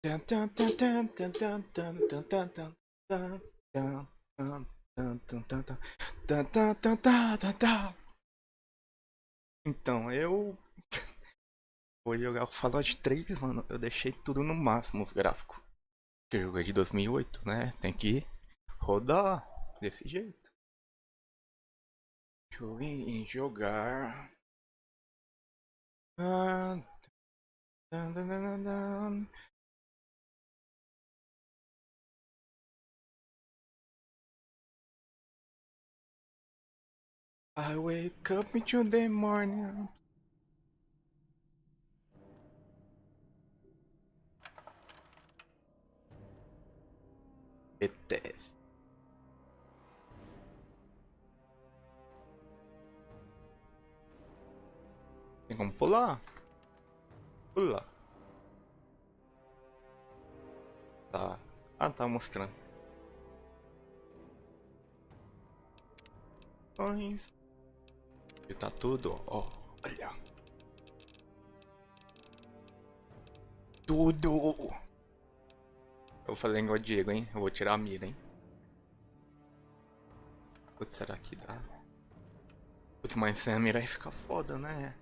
Então, eu vou jogar o Fallout 3, mano. Eu deixei tudo no máximo os gráficos. Porque o jogo é de 2008, né? Tem que rodar desse jeito. Deixa eu ir em jogar. Ah, dan, dan, dan, dan, dan. I wake up into the morning. Bethesda. Tem como pular? Pular. Tá. Ah, tá mostrando. Mas... E tá tudo, ó. Olha. Tudo! Eu falei igual o Diego, hein? Eu vou tirar a mira, hein? Putz, será que dá? Putz, mas sem a mira aí fica foda, né?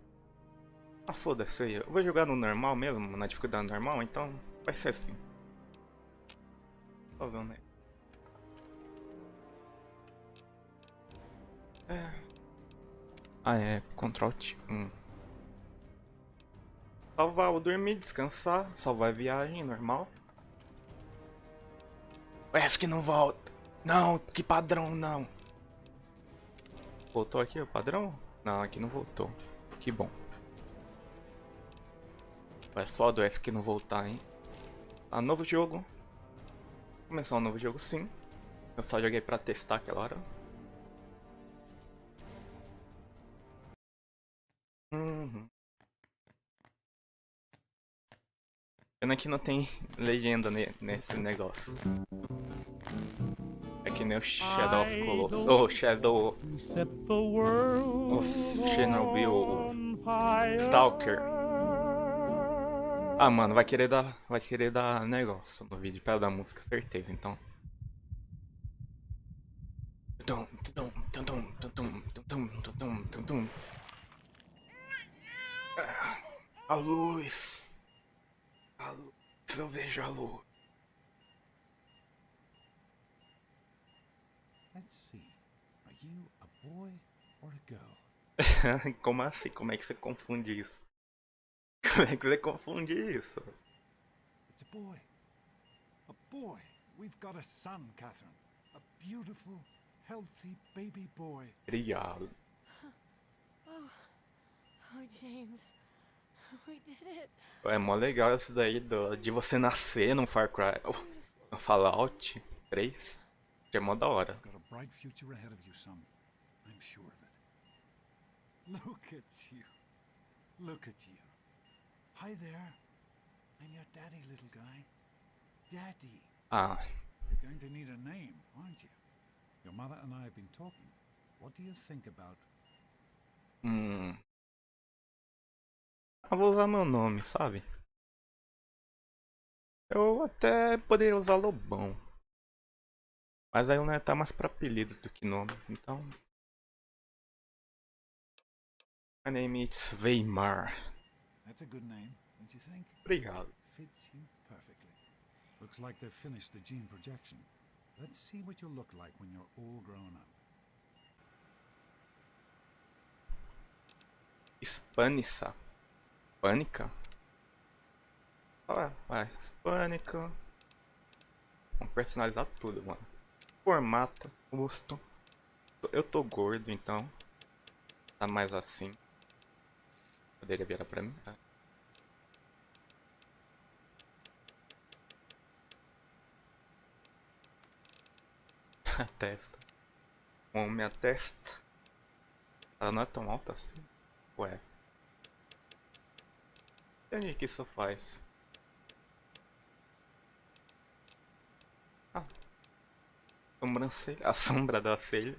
Ah, foda-se aí. Eu vou jogar no normal mesmo, na dificuldade normal, então vai ser assim. Só vendo, né? É. Ah, é. Ctrl T. Salvar, vou dormir, descansar, salvar a viagem normal. Essa que não volta. Não, que padrão, não. Voltou aqui o padrão? Não, aqui não voltou. Que bom. Vai foda essa que não voltar, hein? Ah, novo jogo. Começar um novo jogo, sim. Eu só joguei pra testar aquela hora. Uhum. Pena que não tem legenda nesse negócio. É que nem o Shadow of Colossus. Oh, Shadow of Chernobyl Stalker. Ah, mano, vai querer dar negócio no vídeo pra dar música, certeza, então. A luz. A luz. Eu vejo a luz. Let's see. Are you a boy or a girl? Como assim? Como é que você confunde isso? Como é que você confunde isso? It's a boy. A boy. We've got a son, Catherine. A beautiful, healthy baby boy. Obrigado. Oh, James. We did it. É mó legal isso daí de você nascer num Far Cry. No Fallout 3. Que é mó da hora. You've got a bright future ahead of you, son. I'm sure of it. Look at you. Look at you. Hi there. I'm your daddy, little guy. Daddy. Ah, You're going to need a name, aren't you? Your mother and I have been talking. What do you think about... eu vou usar meu nome, sabe? Eu até poderia usar Lobão. Mas aí eu não ia estar mais pra apelido do que nome, então. My name is Weimar. That's a good name, don't you think? Obrigado. Fits you perfectly. Looks like they've finished the gene projection. Let's see what you'll look like when you're all grown up. Hispanissa. Pânica? Vai. Hispânica. Vamos personalizar tudo, mano. Formato, custo. Eu tô gordo, então. Tá mais assim. Poderia virar pra mim? A testa. Com minha testa. Ela não é tão alta assim. Ué. Entendi que isso faz. Ah. Sobrancelha. A sombra da celha.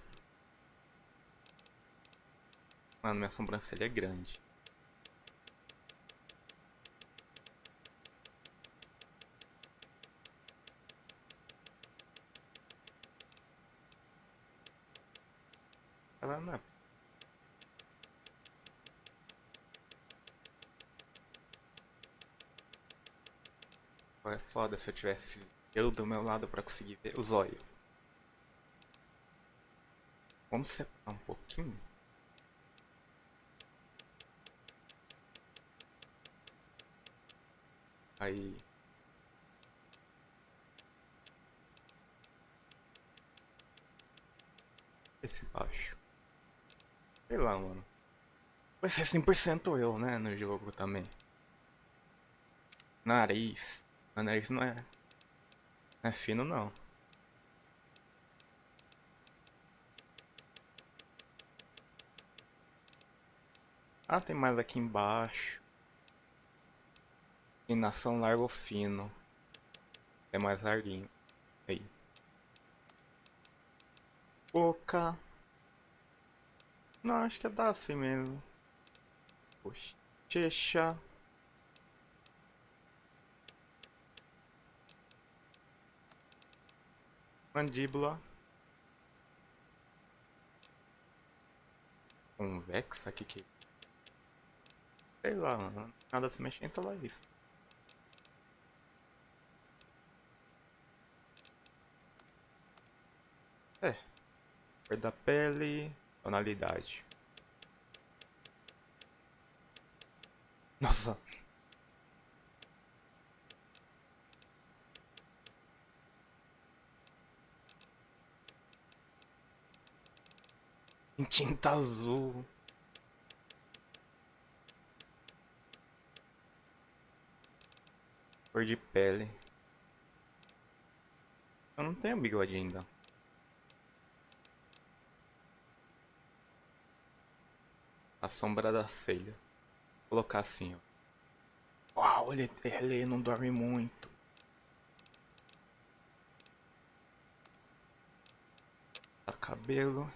Mano, minha sobrancelha é grande. cara não é. É foda se eu tivesse eu do meu lado pra conseguir ver os olhos. Vamos separar um pouquinho. Aí. Esse baixo. Sei lá, mano. Vai ser 100% eu, né? No jogo também. Nariz. Meu nariz não é fino, não. Ah, tem mais aqui embaixo. Inclinação largo ou fino. É mais larguinho. Aí. Boca. Não, acho que é dar assim mesmo. Bochecha. Mandíbula. Convexa, que sei lá, mano. Nada se mexe, então é isso. É. Cor da pele. Tonalidade. Nossa. Em tinta azul. Cor de pele. Eu não tenho bigode ainda. A sombra da celha. Vou colocar assim, ó. Uau, ele não dorme muito. Tá cabelo.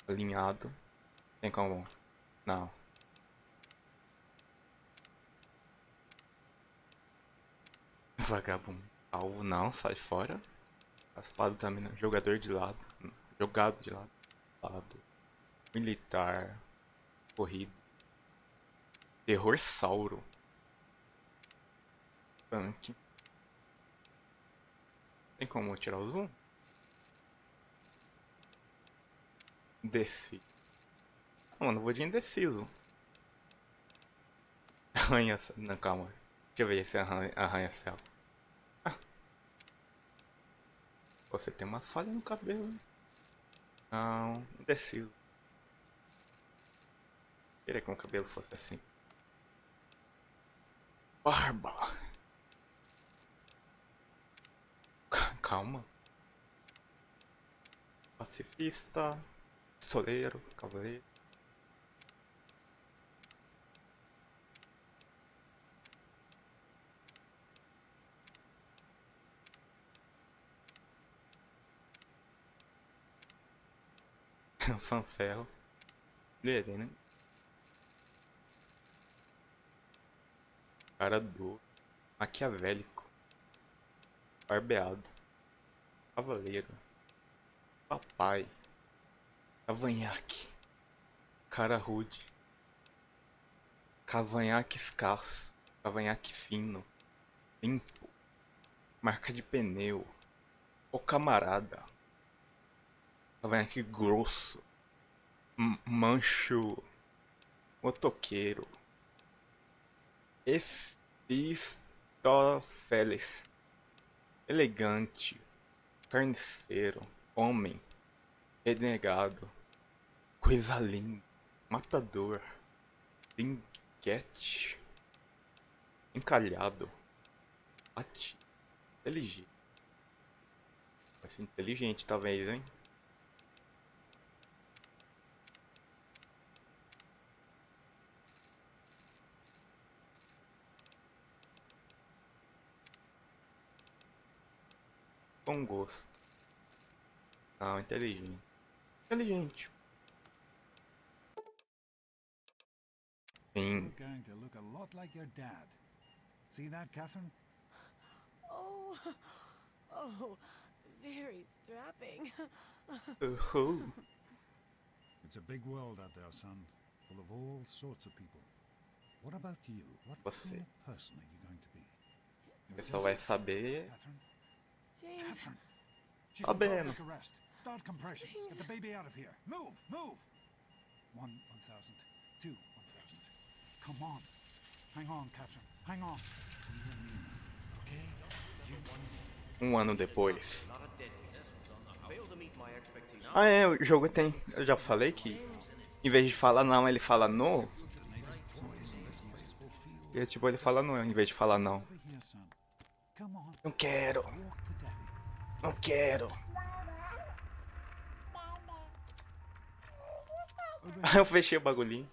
Alinhado. Tem como? Não. Vagabundo. Alvo não, sai fora. Raspado também não. Jogador de lado. Jogado de lado. Lado. Militar. Corrido. Terror sauro. Tanque. Tem como tirar o zoom? Desci. Ah, mano, vou de indeciso. Arranha. Não, calma. Deixa eu ver esse arranha-céu. Ah. Você tem umas falhas no cabelo. Não, indeciso. Queria que o cabelo fosse assim. Barba. Calma. Pacifista. Pistoleiro. Cavaleiro. Fanferro. Dele, né? Cara duro. Maquiavélico. Barbeado. Cavaleiro. Papai. Cavanhaque. Cara rude. Cavanhaque escasso. Cavanhaque fino. Limpo. Marca de pneu. O camarada. Cavanhaque grosso. Mancho. Motoqueiro. Efistófeles. Elegante. Carniceiro. Homem. Renegado. Coisa linda. Matador. Linguete. Encalhado. Bate. Inteligente. Vai ser inteligente talvez, hein? Com gosto. Não, inteligente. Inteligente. Sim. You're going to look a lot like your dad. See that, Catherine? Oh, oh, very strapping. Uhul. It's a big world out there, son, full of all sorts of people. What about you? What Você. kind of person are you going to be? Você só vai saber Catherine? James. Catherine! She's in sabendo. cardiac arrest. Start compressions. Get the baby out of here. Move! Move! 1,000. 2, 1,000. Come on. Hang on, Catherine. Hang on. You and me now, okay? You Ano depois. Not a deadbeat. Failed to meet my expectations. Ah, é, o jogo tem. Eu já falei que em vez de falar não, ele fala no. E tipo, ele fala não em vez de falar não. over here, son. Come on. Não quero, Walk to daddy. não quero. Over Aí eu fechei o bagulhinho.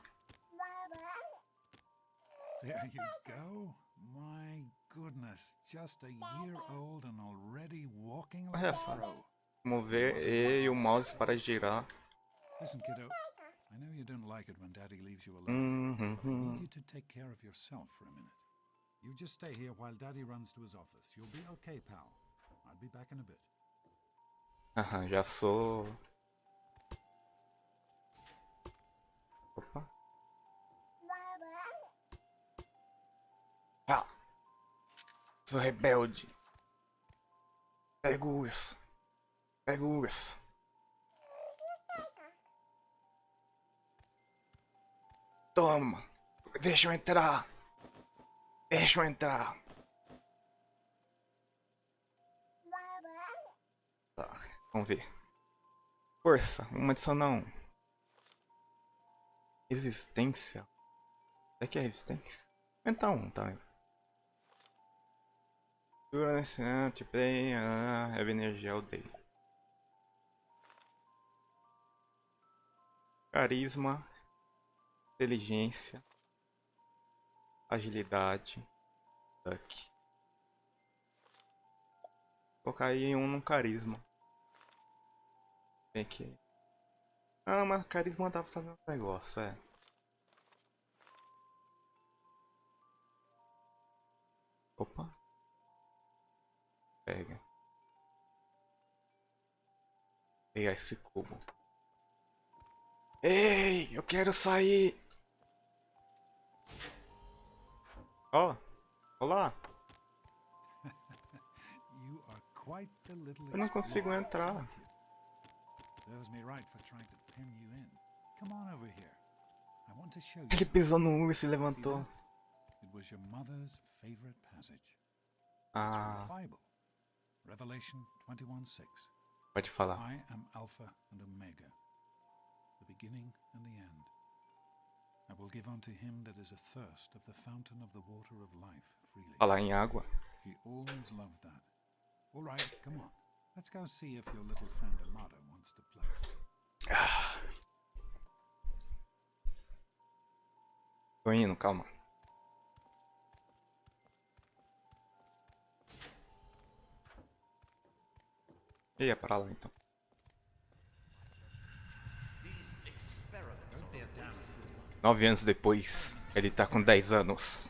There you go. My goodness. Just a year old and already walking like Olha a só. pro. Mover E e o mouse para girar. Listen, kiddo. I know you don't like it when daddy leaves you alone. But I need you to take care of yourself for a minute. You just stay here while daddy runs to his office. You'll be okay, pal. I'll be back in a bit. Aham, já sou. Opa. Ah. Sou rebelde. Pego isso. Pego isso. Toma. Deixa eu entrar. Deixa eu entrar. Tá, vamos ver. Força, uma adicionar um. Resistência. É que é resistência? Aumentar um, tá vendo? Segurança, tipo, heavy energia, eu dei. Carisma, inteligência, agilidade, duck. Vou colocar aí um no carisma. Tem que. Ah, mas carisma dá pra fazer um negócio, é. Opa. Pega. Pegar esse cubo. Ei, eu quero sair. Ó, olá. You are quite the little Eu não consigo explorer, entrar. aren't you? Serves me right for trying to pin you in. Come on over here. I want to show you Ele something. pisou no urso e See levantou. that? It was your mother's favorite passage. It's Ah, from the Bible. Revelation 21:6. pode falar. I am Alpha and Omega, the beginning and the end. I will give unto him that is athirst of the fountain of the water of life freely. Falar em água. He always loved that. All right, come on. Let's go see if your little friend Amada wants to play. Ah. Tô indo, calma. E é pra lá então. These experiments are a waste. 9 anos depois, ele tá com 10 anos.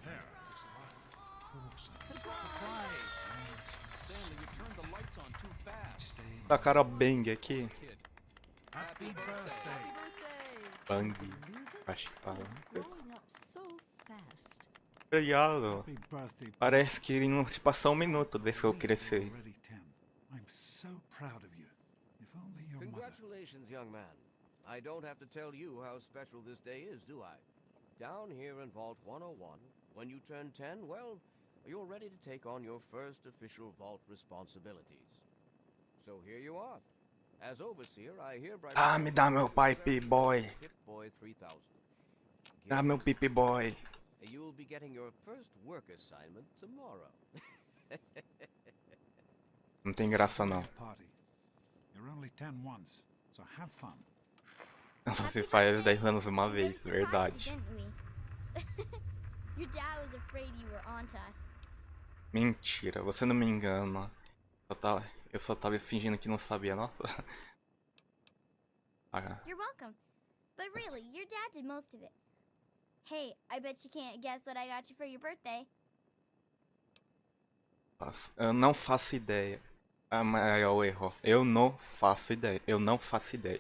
Stanley, you turned the lights on too fast. Tacaram a Bang aqui. Kid. Happy birthday! Bang. Acho que fala. Growing up so fast. Obrigado. Happy birthday! Parece que não se passou um minuto desde que eu cresci. Already 10. I'm so proud of you. If only your mother. Congratulations, young man. I don't have to tell you how special this day is, do I? Down here in Vault 101, when you turn 10, well, you're ready to take on your first official Vault responsibilities. So here you are. As overseer, I hereby... Ah, me dá meu pipe boy. Pip-Boy 3000. Dá meu pipe boy. You'll be getting your first work assignment tomorrow. Não tem graça não. Party. You're only 10 once, so have fun. Só se Happy faz birthday. 10 anos uma We really vez, surprised you, verdade. didn't we? Your dad was afraid you were onto us. Mentira, você não me engana. Eu só tava fingindo que não sabia, nossa. Ah, You're welcome. But really, your dad did most of it. Hey, I bet you can't guess what I got you for your birthday. eu não faço ideia. Ah, mas é o erro. Eu não faço ideia. Eu não faço ideia.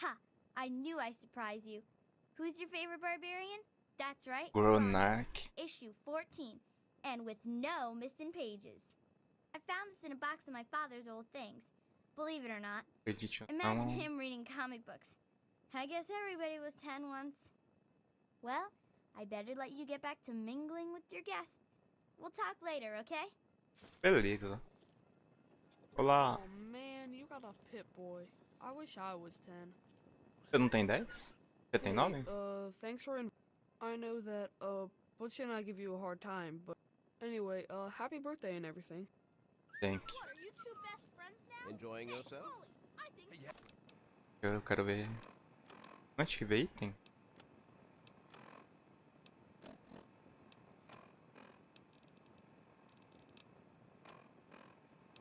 Ha! I knew I'd surprise you. Who's your favorite barbarian? That's right, Gronark. issue 14, and with no missing pages. I found this in a box of my father's old things. Believe it or not, Acredite ou imagine não. him reading comic books. I guess everybody was 10 once. Well, I better let you get back to mingling with your guests. We'll talk later, okay? Beleza. Olá. Oh man, you got a pit boy. I wish I was 10. Você não tem 10? Você tem 9? Thanks for I know that, Butch and I give you a hard time, but anyway, happy birthday and everything. Tem. What, are you two best friends now? Enjoying yourself? Holy, I think Eu quero ver. Onde que vê item?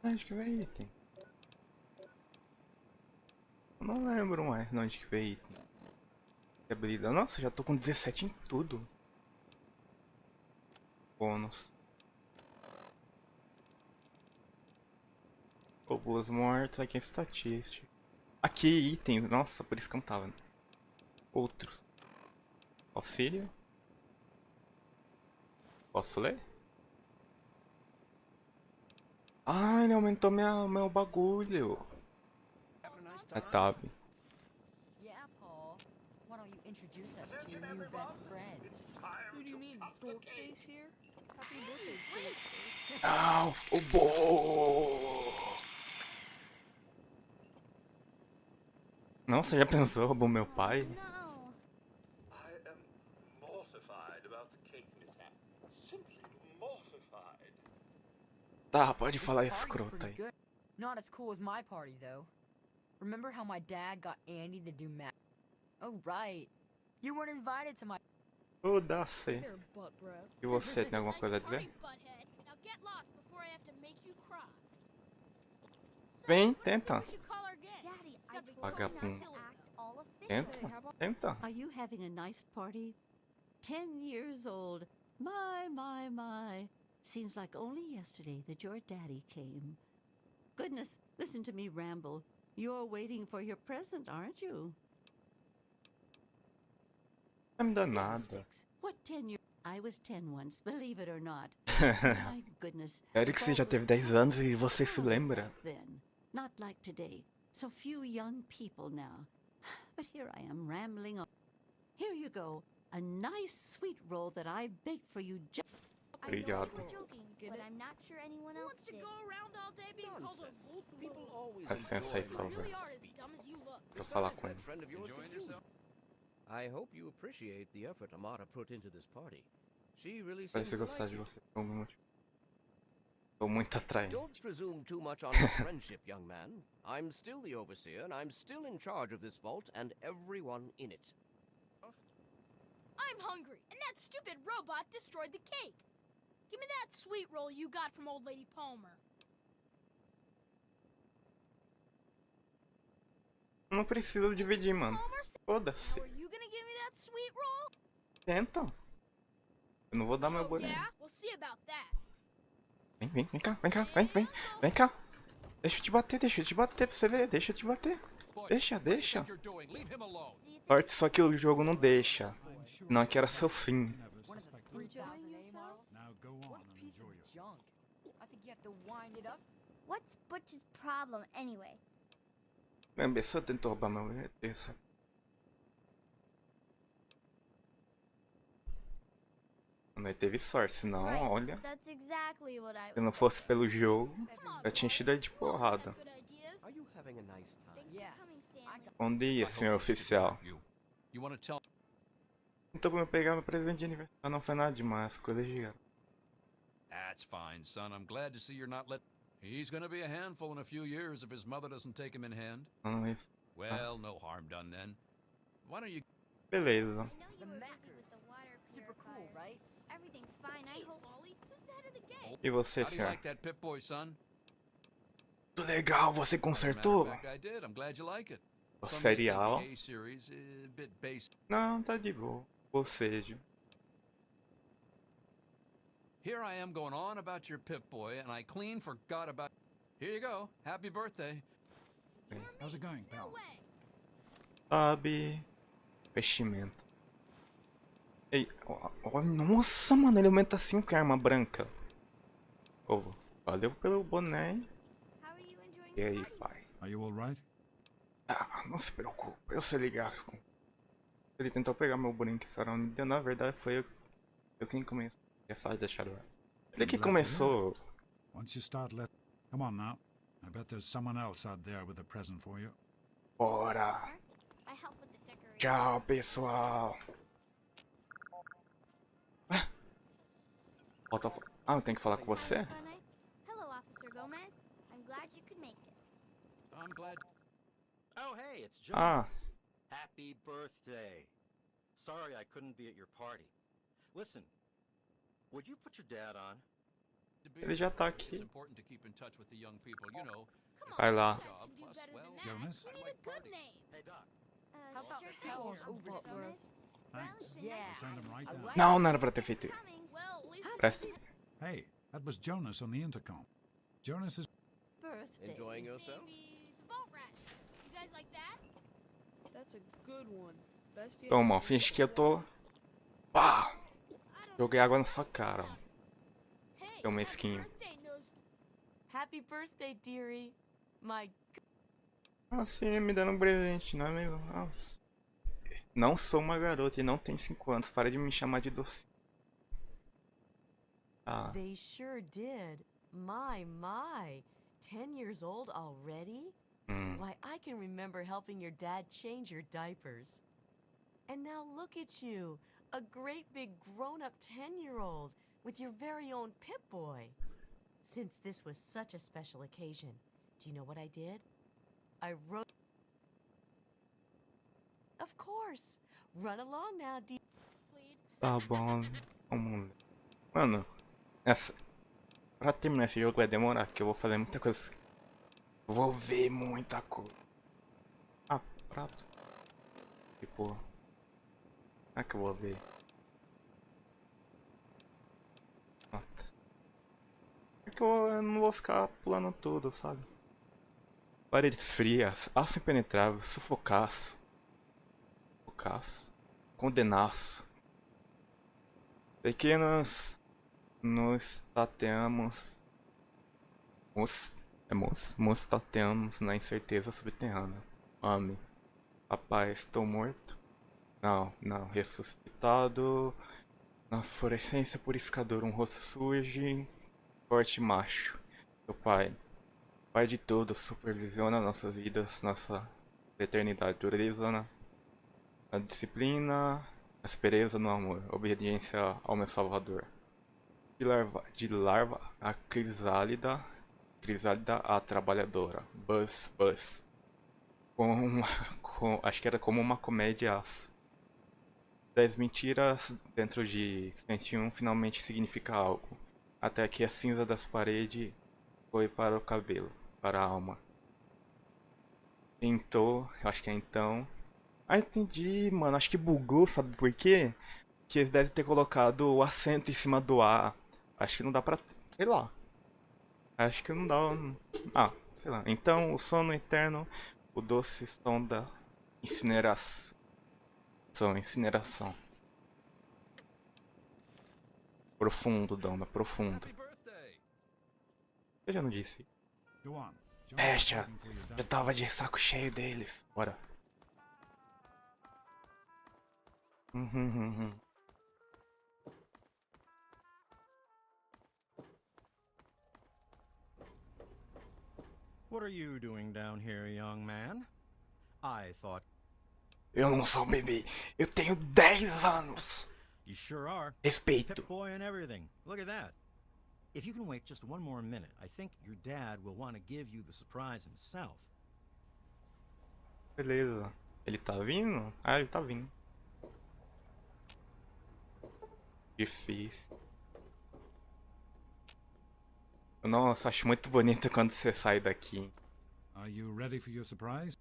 Onde que vê item? Eu não lembro mais de onde que vê item. Que habilidade. Nossa, já tô com 17 em tudo. Bônus. Robôs mortos, aqui é estatística. Aqui item, nossa, por isso que eu não tava. Outros. Auxílio. Posso ler? Ah, ele aumentou meu bagulho. É tab. Yeah, Paul. Why don't you introduce us to your new best friend? Who do you mean, Dorkface here? Happy birthday, Dorkface. Au, o bo. Nossa, já pensou, roubou meu pai? No. I am mortified about the cake mishap. Simply mortified. Tá, pode This falar party's escroto pretty aí. good. Not as cool as my party, though. Remember how my dad got Andy to do math? Oh, right. You weren't invited to my... Foda-se. There, butt breath. E você, tem alguma nice coisa a party, dizer? butthead. Now get lost before I have to make you cry. So, Vem, what do you think tenta. we should call her again? Daddy, It's I gotta be told you not Vagabundo. to act all official. Tenta, Hey, how about... tenta. Are you having a nice party? 10 years old. My. Seems like only yesterday that your daddy came. Goodness, listen to me ramble. You're waiting for your present, aren't you? Não me dá nada. Fiddlesticks. What 10 years? I was 10 once, believe it or not. My goodness. Sério que você já teve 10 anos e você se lembra? Then, not like today. So few young people now. But here I am rambling on. Here you go. A nice sweet roll that I baked for you just... I know Obrigado. you were joking, Get but it? I'm not sure anyone Who else wants to did. go around all day being called a Nonsense. fool? People always Licença aí, enjoy por You you. favor. really are as dumb as you look. Deixa eu falar Besides, com that ele. friend of yours Enjoying could use yourself? it. I hope you appreciate the effort Amata put into this party. She really seems Parece to gostar like de you. você por algum motivo. Tô muito atraente. Don't presume too much on your friendship, young man. I'm still the overseer, and I'm still in charge of this vault and everyone in it. I'm hungry, and that stupid robot destroyed the cake. Give me that sweet roll you got from old lady Palmer. Não preciso dividir, mano. Palmer said, Foda-se. now are you gonna give me that sweet roll? Tenta. Eu não vou dar meu Oh, bolinho. yeah? We'll see about that. Vem cá, vem cá. Deixa eu te bater pra você ver, deixa eu te bater. Butch, Deixa. what do you think you're doing? Leave him alone. Do you think Sorte só que o jogo não deixa. I'm sure Não, que era seu fim. never One of the suspected. 3,000 A models? Now go on What a and piece enjoy of yourself. junk. I think you have to wind it up. What's Butch's problem anyway? Lembra, só tentou roubar meu ET, sabe? Não teve sorte, senão, Right, olha. That's exactly what I Se não was fosse thinking. pelo jogo, Come on, eu tinha enchido ele de you always porrada. have good ideas. Are you having a nice time? Thanks Yeah. for coming, Stanley. Bom dia, I senhor hope that's oficial. you. You want to tell Então pra eu pegar meu presente de aniversário não foi nada demais, coisa de gato. That's fine, son. I'm glad to see you're not let. He's gonna be a handful in a few years if his mother doesn't take him in hand. Não é isso. Well, no harm done then. Why don't you? Beleza. I know The you were busy Mackers. with the water Super cool, purifier. right? Everything's fine, I Jeez, hope. Wally, who's the head of the gang? E você, How do you senhor? like that Pip-Boy, son? Tudo legal, você As a matter consertou? of fact, I did. I'm glad you like it. O Some may think serial? the A series is a bit basic. Não, tá de boa. Ou seja, Here I am going on about your Pip-Boy, and I clean forgot about... Here you go. Happy birthday. How's it going, pal? Sabe. Vestimento. Ei, nossa, mano, ele aumenta 5 a arma branca. Ovo, valeu pelo boné. How are you enjoying E the aí, party? pai? Are you all right? Ah, não se preocupe, eu sei ligar. Ele tentou pegar meu brinco, na verdade foi eu quem começou. É fácil deixar o ar. Ele que começou. Once you start come on now. I bet there's someone else out there with a present for you. Bora! I help with the decorations. Tchau, pessoal! Falta. Ah, eu tenho que falar com você? Hello, Officer Gomez. I'm glad you could make it. I'm glad... Oh, hey, it's Joe. Ah, Happy birthday. Sorry I couldn't be at your party. Listen, would you put your dad on? ele já tá It's aqui. important to keep in touch with the young people, you know. Come on, Vai lá. you guys can do better than that. Jonas? We need a good name. Hey, Doc. How about Sure Carol's thing, Officer over Gomez. Well, Thanks. it's been Yeah. nice Send them right I down. like Não, não era pra ter feito isso. coming. Well, at least Presta. Hey, that was Jonas on the intercom. Jonas is... Birthday. Enjoying yourself? maybe the boat rats. You guys like that? That's a good one. Best yet. Toma, finge que eu tô. Pá! I don't Joguei água na sua cara. Ó. Hey, Seu happy mesquinho. birthday, Nose. Happy birthday, dearie. My Assim, me dando um presente, não é mesmo? Nossa. Não sou uma garota e não tenho 5 anos. Para de me chamar de doce. Ah, They sure did. My. 10 years old already? Why, I can remember helping your dad change your diapers. And now look at you, a great big grown-up 10-year-old with your very own Pip-Boy. Since this was such a special occasion, do you know what I did? I wrote... Of course! Run along now, dear. Bleed. tá bom. Vamos. Mano, essa. Pra terminar esse jogo vai demorar, porque eu vou fazer muita coisa. Vou ver muita coisa. Ah, prato. Tipo. Como é que eu vou ver? Pronto. É que eu não vou ficar pulando tudo, sabe? Paredes frias, aço impenetrável, sufocaço. Sufocaço. Condenaço. Pequenas. Nos tateamos. Nos tateamos na incerteza subterrânea. Ame. Papai, estou morto? Não, ressuscitado. Na fluorescência purificadora, um rosto surge. Forte macho. Seu pai. Pai de tudo, supervisiona nossas vidas, nossa eternidade. Dureza na disciplina, aspereza no amor, obediência ao meu salvador. De larva a crisálida a trabalhadora. Buzz. Acho que era como uma comédia aço. 10 mentiras dentro de 101 finalmente significa algo. Até que a cinza das paredes foi para o cabelo, para a alma. Então, eu acho que é então. Ah, entendi, mano. Acho que bugou, sabe por quê? Que eles devem ter colocado o acento em cima do A. Acho que não dá pra. Sei lá. Acho que não dá. Ah, sei lá. Então, o sono eterno, o doce som da incineração. Incineração. Profundo, dona, profundo. Happy birthday. Eu já não disse. Go on. Jonas is Fecha. waiting for you Já downstairs. tava de saco cheio deles. Bora. What are you doing down here, young man? I thought Eu não sou bebê. Eu tenho 10 anos. you sure are. Respeito. Pip-Boy and everything. Look at that. If you can wait just one more minute, I think your dad will want to give you the surprise himself. Beleza. Ele tá vindo? Ah, ele tá vindo. Difícil. Nossa, acho muito bonito quando você sai daqui. Are you ready for your surprise?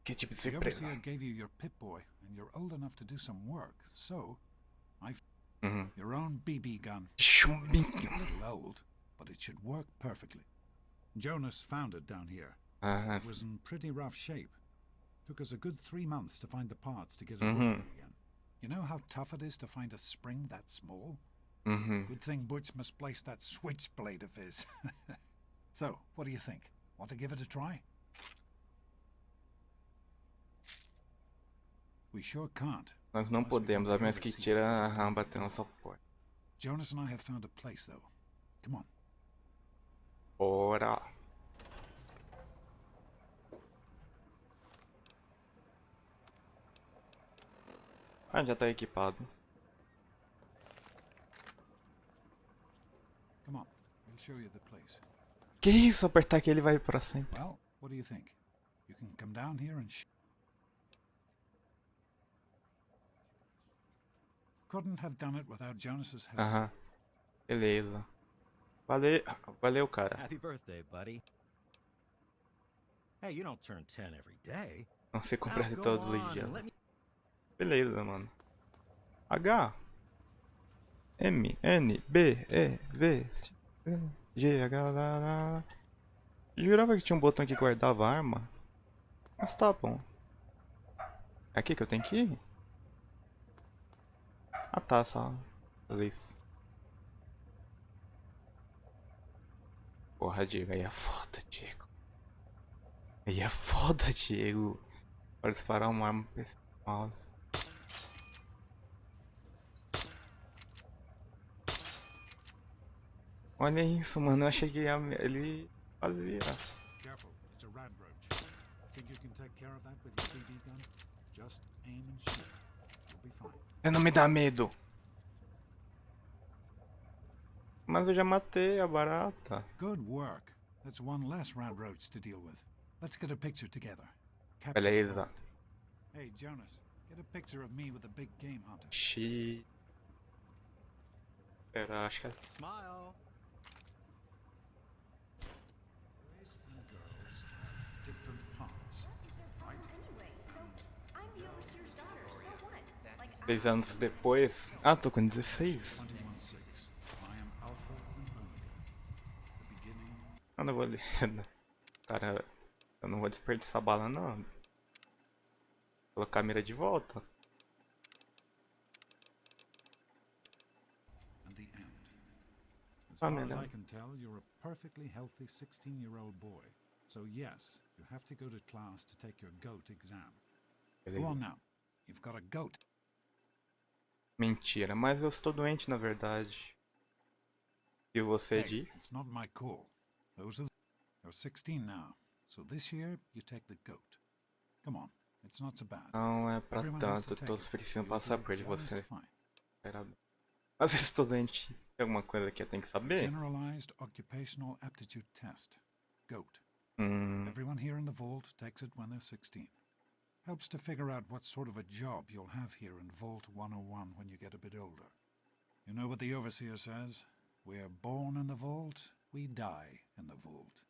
Que tipo de The surpresa? overseer gave you your Pip-Boy, and you're old enough to do some work, so Your own BB gun. Chumbinho. It's a little old, but it should work perfectly. Jonas found it down here. Ah, It was in pretty rough shape. Took us a good 3 months to find the parts to get it working again. You know how tough it is to find a spring that small? Good thing Butch misplaced that switchblade of his. So, what do you think? Want to give it a try? We sure can't. Nós não podemos, a menos que tira a RAM bater nossa porta. Jonas and I have found a place, though. Come on. Bora. Ah, já tá equipado. Come on. We'll show you the place. Que isso? Apertar que ele vai pra sempre. Well, what do you think? You can come down here and couldn't have done it without Jonas's help. Aham. Beleza. Valeu, cara. Happy birthday, buddy. Hey, you don't turn 10 every day. Não sei Now comprar go todos on os and dias. let me... Beleza, mano. H M N B E V G H. Jurava que tinha um botão que guardava a arma. Mas tá bom. É aqui que eu tenho que ir? Ah tá, só fazer isso. Porra, Diego, aí é foda, Diego. Aí é foda, Diego. Para disparar uma arma pra esse mouse. Olha isso, mano. Eu achei que ele fazia. Careful, it's a rad roach. Think you can take care of that with your BB gun? Just aim and shoot. You'll be fine. Você não me dá medo. Mas eu já matei a barata. Good work. That's one less rad roach to deal with. Let's get a picture together. Capture the Beleza. moment. Hey, Jonas, get a picture of me with a big game hunter. Xiii. Pera, acho que é assim. Smile. Boys and girls have different parts, right? 6 anos depois. Ah, tô com 16. 21-6. I am Alpha and Omega. The beginning. Eu não vou ler. Cara, eu não vou desperdiçar bala não. Vou colocar a mira de volta. And the end. As Ah, far as melhor. I can tell, you're a perfectly healthy 16-year-old boy. So yes, you have to go to class to take your GOAT exam. Go on now. You've got a GOAT. Mentira, mas eu estou doente na verdade. E você Hey, diz? it's not my call. Those are. You're 16 now, so this year you take the GOAT. Come on, it's not so bad. Não é pra Everyone has to tanto, take todos it. precisam You'll passar do por ele. just Você fine. era... Mas estudante tem alguma coisa que eu tenho que saber? Generalized Occupational Aptitude Test. GOAT. Everyone here in the vault takes it when they're 16. Helps to figure out what sort of a job you'll have here in Vault 101 when you get a bit older. You know what the Overseer says? We're born in the vault, we die in the vault.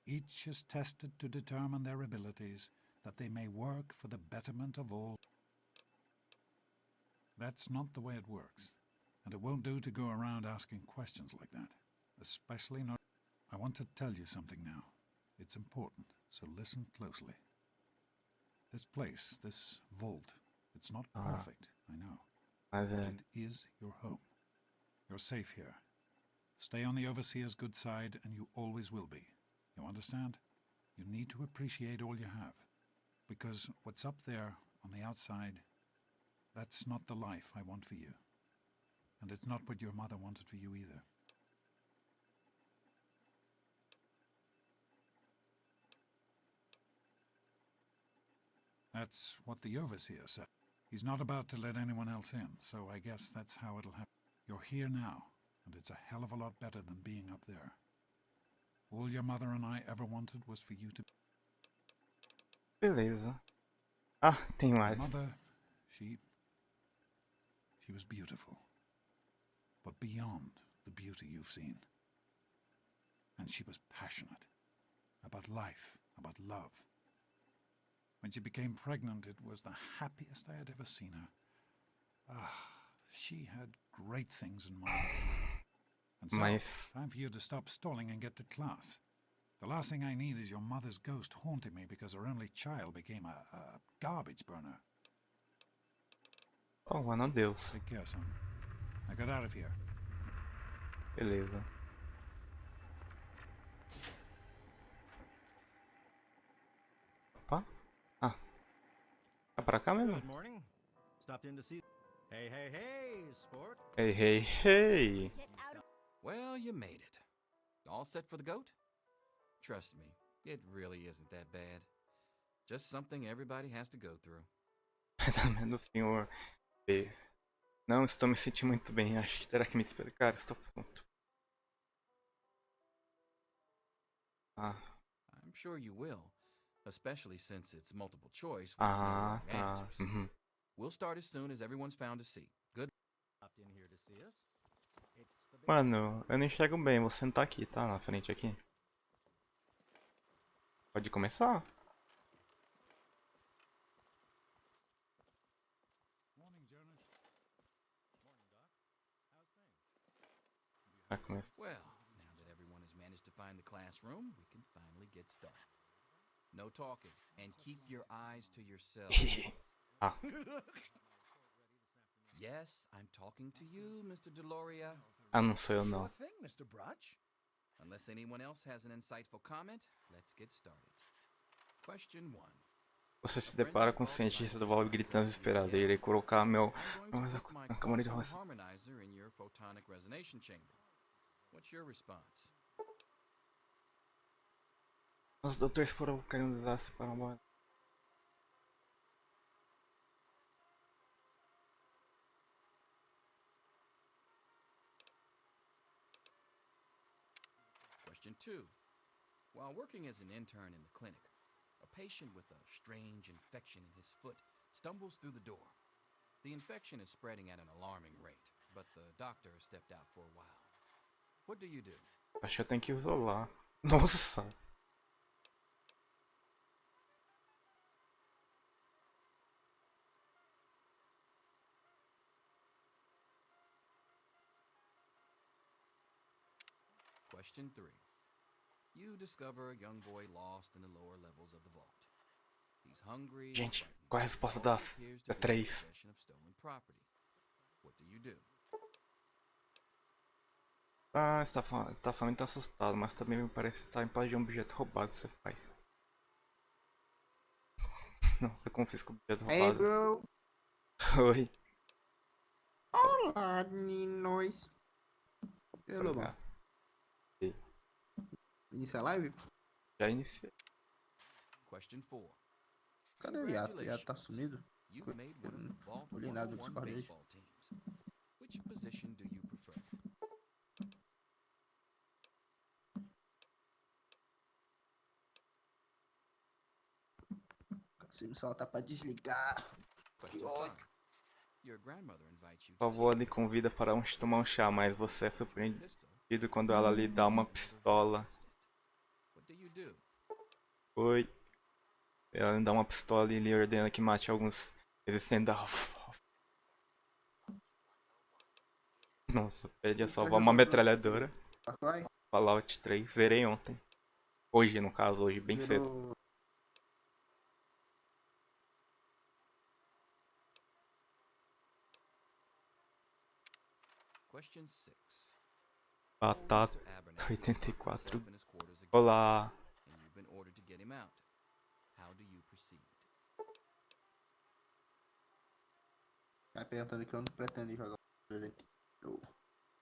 Each is tested to determine their abilities, that they may work for the betterment of all. That's not the way it works, and it won't do to go around asking questions like that, especially not. I want to tell you something now. It's important, so listen closely. This place, this vault, it's not perfect, I know, Mas but é... it is your home. You're safe here. Stay on the Overseer's good side, and you always will be. You understand? You need to appreciate all you have, because what's up there on the outside, that's not the life I want for you. And it's not what your mother wanted for you either. That's what the Overseer said. He's not about to let anyone else in, so I guess that's how it'll happen. You're here now, and it's a hell of a lot better than being up there. All your mother and I ever wanted was for you to... Beleza. Ah, tem Your mais. mother, she was beautiful. But beyond the beauty you've seen. And she was passionate. About life, about love. When she became pregnant, it was the happiest I had ever seen her. Ah, she had great things in mind for you. And so, Mas time for you to stop stalling and get to class. The last thing I need is your mother's ghost haunting me because her only child became a garbage burner. oh, mano, adeus. Take care, son. Now get out of here. Beleza. Opa. Ah. É pra cá mesmo? Good morning. Stopped in to see. Hey, hey, hey, sport. Hey, hey, hey. Well, you made it. All set for the goat? Trust me, it really isn't that bad. Just something everybody has to go through. Tá vendo, senhor? B. Não estou me sentindo muito bem. Acho que terá que me explicar. Estou pronto. Ah. I'm sure you will, especially since it's multiple choice with no wrong Tá. answers. Uhum. We'll start as soon as everyone's found a seat. Good. Stopped in here to see us. It's the big Mano, eu não enxergo bem. Vou sentar aqui, tá? Na frente aqui. Pode começar? Morning, Jonas. morning, Doc. How's things? Vai começar. Well, now that everyone has managed to find the classroom, we can finally get started. No talking, and keep your eyes to yourself. Ah. Yes, I'm talking to you, Mr. Deloria. Ah, não sou eu não. Sure thing, Mr. Brutch. Unless anyone else has an insightful comment, let's get started. Question 1. Você se depara com o cientista do Valve gritando desesperado. Eu irei colocar meu... I'm going to hook my na câmara de quantum roça. harmonizer in your photonic resonation chamber. What's your response? Os doutores foram querendo usar-se para uma... Question 2. While working as an intern in the clinic, a patient with a strange infection in his foot stumbles through the door. The infection is spreading at an alarming rate, but the doctor has stepped out for a while. What do you do? Acho que eu tenho que isolar. Nossa! Question 3. You discover a young boy lost in the lower levels of the vault. He's hungry. Gente, and frightened. qual é a resposta Also das? appears to É be in 3. possession of stolen property. What do you do? Ah, está falando que tá assustado, mas também me parece estar em paz de um objeto roubado. Você faz. Não, você confisca o objeto Hey, roubado. bro. Oi. Olá, meninos. E aí, Lobão? E Inicia a live? já iniciei. Question 4. Cadê o Yato? O Yato tá sumido? You've made one of the Vault Olhei nada no 101 Discord hoje. baseball teams. Which position do you prefer? Se me soltar pra desligar. Que ódio. Your grandmother invites you Sua to avó tea. lhe convida para tomar um chá, mas você é Pistol. surpreendido quando ela lhe dá uma pistola. What do you do? Oi. Ela lhe dá uma pistola e lhe ordena que mate alguns resistentes da... Nossa, pede a sua avó uma metralhadora. Fallout 3, zerei ontem. Hoje, no caso, hoje, bem cedo. Question 6. Batata Mr. Abernathy 84. locked himself in his quarters again, Olá. and you've been ordered to get him out. How do you proceed? Tá perguntando que eu não pretendo jogar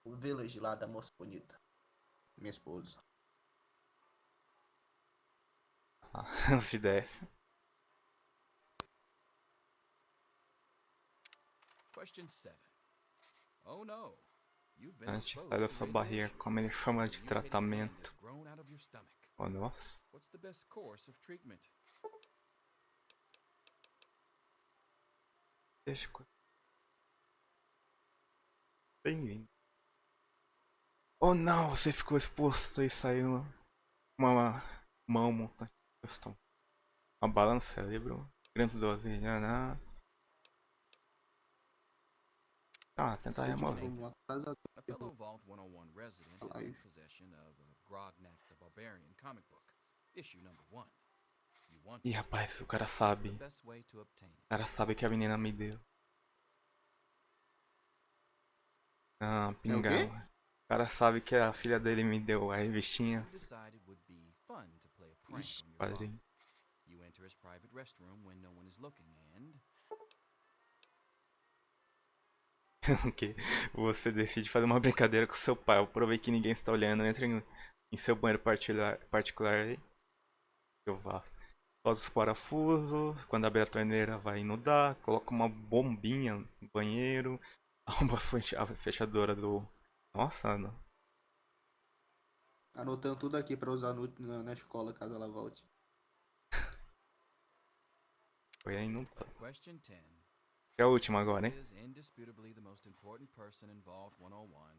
o Village lá da moça bonita. Minha esposa. Se desce. Question 7. Oh no. You've been Antes exposed sai da to sua barriga, radiation. como ele chama de A mutated tratamento. gland has grown out of your stomach. Oh, nossa. What's the best course of treatment? Bem-vindo. Oh não, você ficou exposto e saiu uma mão montante de questão. Uma bala no cérebro. Grandes doses. Ah, tentar remover. A fellow Vault 101 resident is in possession of Grognak the Barbarian comic book, issue number 1. You want Ih, it? rapaz, o cara What's sabe. the best way to obtain it? O cara sabe que a menina me deu. Ah, pingão. O cara sabe que a filha dele me deu a revistinha. You decide it would be fun to play a prank Ixi, on your padrinho. father. You enter his private restroom when no one is looking and Que você decide fazer uma brincadeira com seu pai. Eu provei que ninguém está olhando. Entra em seu banheiro particular aí. Eu vá. Solta os parafusos. Quando abrir a torneira, vai inundar. Coloca uma bombinha no banheiro. Arruma a fechadura do. Nossa, não. Anotando tudo aqui pra usar na escola caso ela volte. Foi aí, não. question 10. É a última agora, hein? Is indisputably the most important person in Vault 101.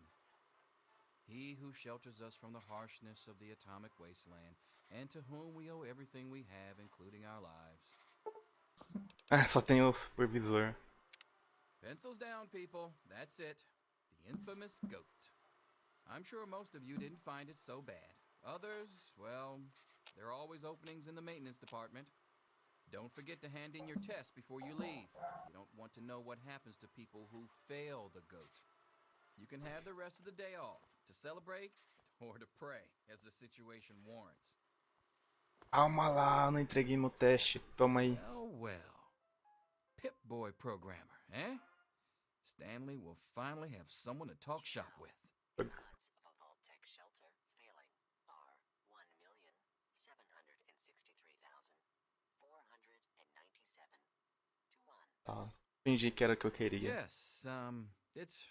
He who shelters us from the harshness of the atomic wasteland, and to whom we owe everything we have, including our lives. Ah, só tem o supervisor. Pencils down, people. That's it. The infamous goat. I'm sure most of you didn't find it so bad. Others, well, there are always openings in the maintenance department. Don't forget to hand in your test before you leave. You don't want to know what happens to people who fail the goat. You can have the rest of the day off to celebrate or to pray, as the situation warrants. Calma lá, não entreguei meu teste. Toma aí. Well. Pip-Boy programmer, eh? Stanley will finally have someone to talk shop with. Tá. Fingi que era o que eu queria. Yes, it's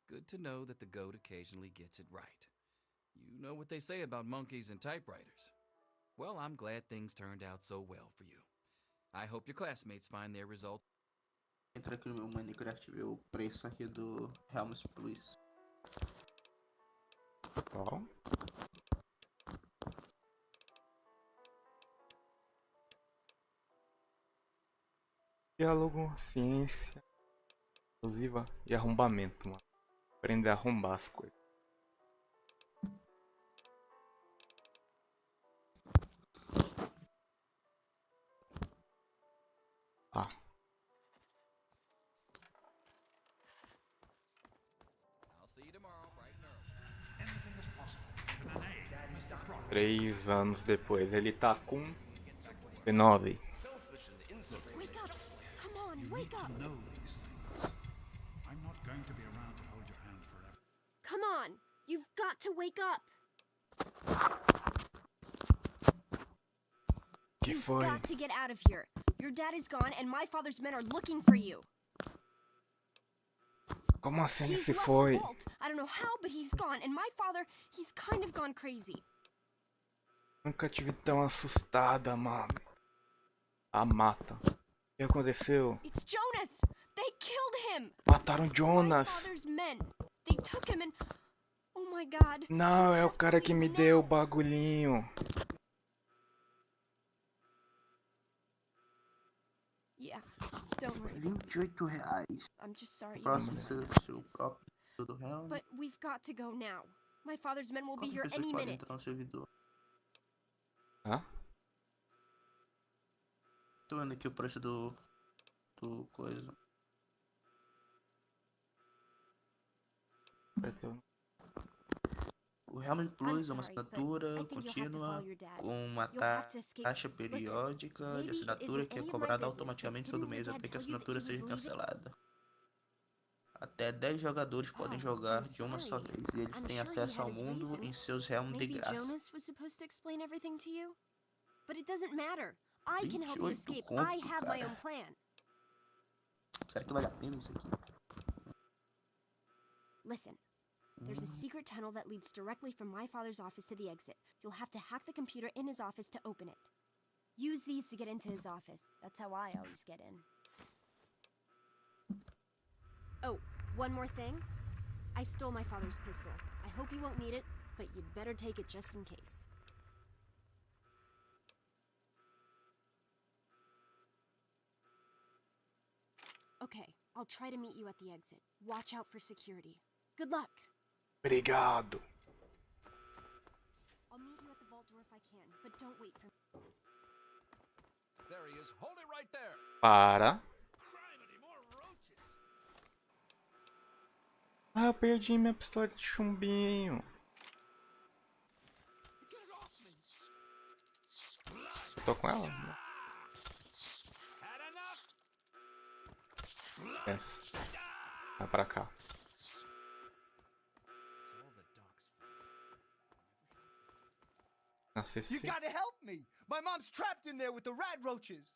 good to know that the goat occasionally gets it right. You know what they say about monkeys and typewriters. Well, I'm glad things turned out so well for you. I hope your classmates find their results. Entra aqui no meu Minecraft e ver o preço aqui do Helms Plus. Ó. Diálogo, ciência, exclusiva e arrombamento, mano. Aprender a arrombar as coisas. Ah. I'll see you tomorrow, bright and early. 3 anos depois, ele tá com 19. Wake up! Come on, wake up! know these things. I'm not going to be around to hold your hand forever. Come on! You've got to wake up! Que You've foi? got to get out of here. Your dad is gone and my father's men are looking for you. Como assim ele He's se left foi? the vault. I don't know how, but he's gone. And my father, he's kind of gone crazy. Nunca tive tão assustada, mano. A mata. O que aconteceu? It's Jonas! They killed him! Mataram My Jonas! father's men. They took him and... Oh my god. Não, é o cara que me deu o bagulhinho. Yeah, don't worry. R$28. I'm just sorry you Próximo went seu through this. próprio do Helms. But we've got to go now. My father's men will be Quantas here pessoas any podem minute. entrar no servidor? Hã? Tô vendo aqui o preço do coisa. O Helm Plus é uma assinatura contínua com uma taxa periódica de assinatura que é cobrada automaticamente todo mês até que a assinatura seja cancelada. Até 10 jogadores podem jogar de uma só vez e eles têm acesso ao mundo em seus Helms de graça. Jonas was supposed to explain everything to you, but it doesn't matter. I can help you 28 escape. conto, I have my cara. own plan. Será que vale a pena isso aqui? Listen. There's a secret tunnel that leads directly from my father's office to the exit. You'll have to hack the computer in his office to open it. Use these to get into his office. That's how I always get in. Oh, one more thing. I stole my father's pistol. I hope you won't need it, but you'd better take it just in case. Okay, I'll try to meet you at the exit. Watch out for security. Good luck. Obrigado. I'll meet you at the vault door if I can, but don't wait for me. There he is. Hold it right there. Para. Ah, eu perdi minha pistola de chumbinho. Tô com ela? Essa. Vai pra cá. Nossa, esse... You gotta help me! My mom's trapped in there with the rat roaches!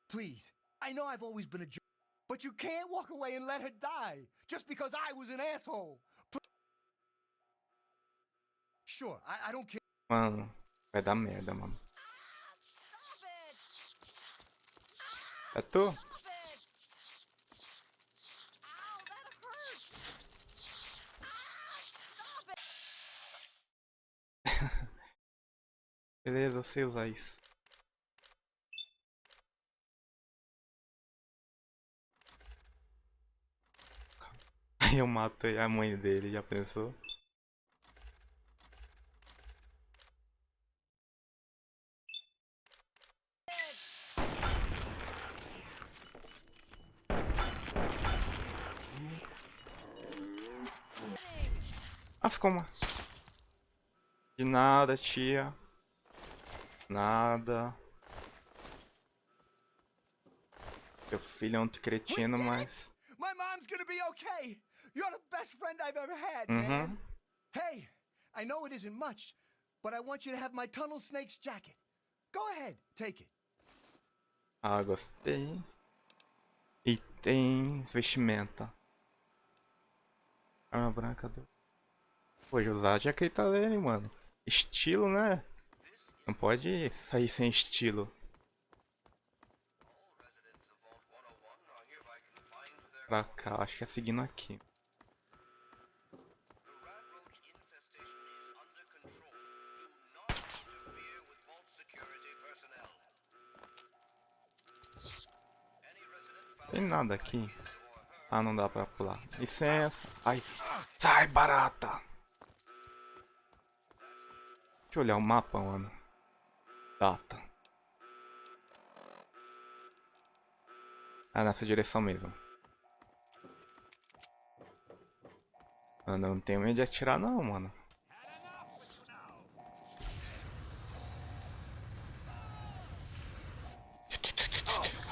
Please, I know I've always been a jerk, but you can't walk away and let her die just because I was an asshole. Sure, I don't care. Mano, vai dar merda, mano. É tu? Beleza, eu sei usar isso. Aí eu mato a mãe dele, já pensou? Ah, ficou uma. De nada, tia. Nada. Seu filho é um cretino, mas... My mom's gonna be okay. You're the best friend I've ever had, man. Hey, I know it isn't much, but I want you to have my tunnel snake's jacket. Go ahead, take it. Ah, gostei. E tem vestimenta. Arma branca do... Pode usar a jaqueta dele, mano. Estilo, né? Não pode sair sem estilo. Pra cá, acho que é seguindo aqui. Tem nada aqui. Ah, não dá pra pular. Licença. Ai, sai, barata. Deixa eu olhar o mapa, mano. Data. Ah, nessa direção mesmo. Mano, eu não tenho medo de atirar não, mano.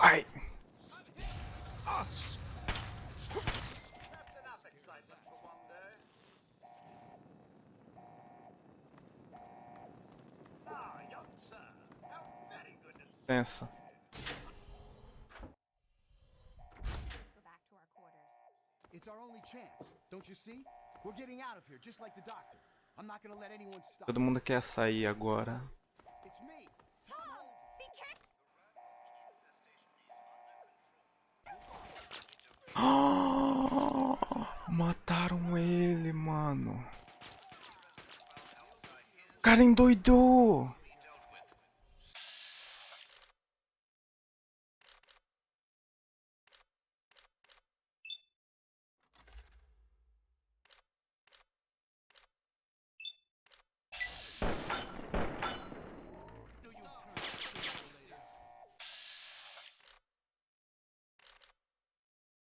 Ai! Licença. It's our only chance, don't you see? We're getting out of here just like the doctor. I'm not gonna let anyone stop. Todo mundo quer sair agora. It's me. Tom, be careful. Mataram ele, mano. O cara endoidou.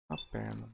A perna.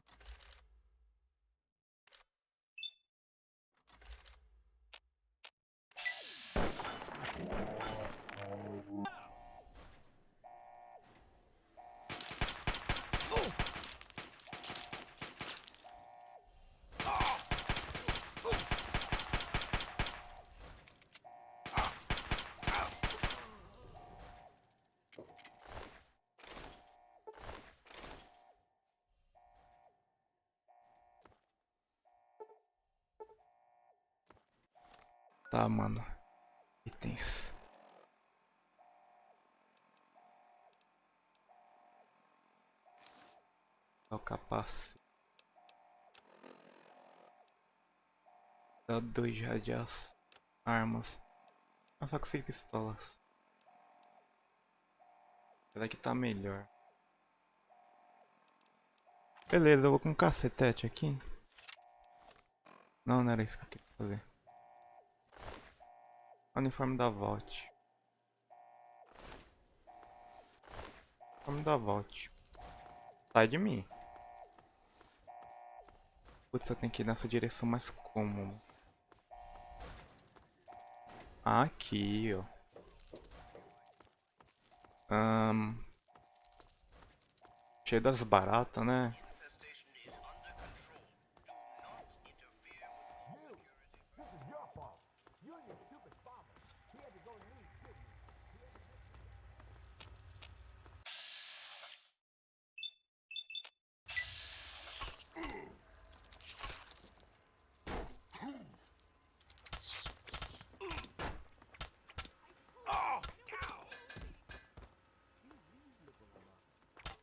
Tá, mano. Itens. O capacete. Dá 2 radiações. Armas. Ah, só consegui pistolas. Será que tá melhor? Beleza, eu vou com um cacetete aqui. Não, não era isso que eu queria fazer. Uniforme da Vault. Uniforme da Vault. Sai de mim. Putz, eu tenho que ir nessa direção mais cômoda. Aqui, ó. Cheio das baratas, né?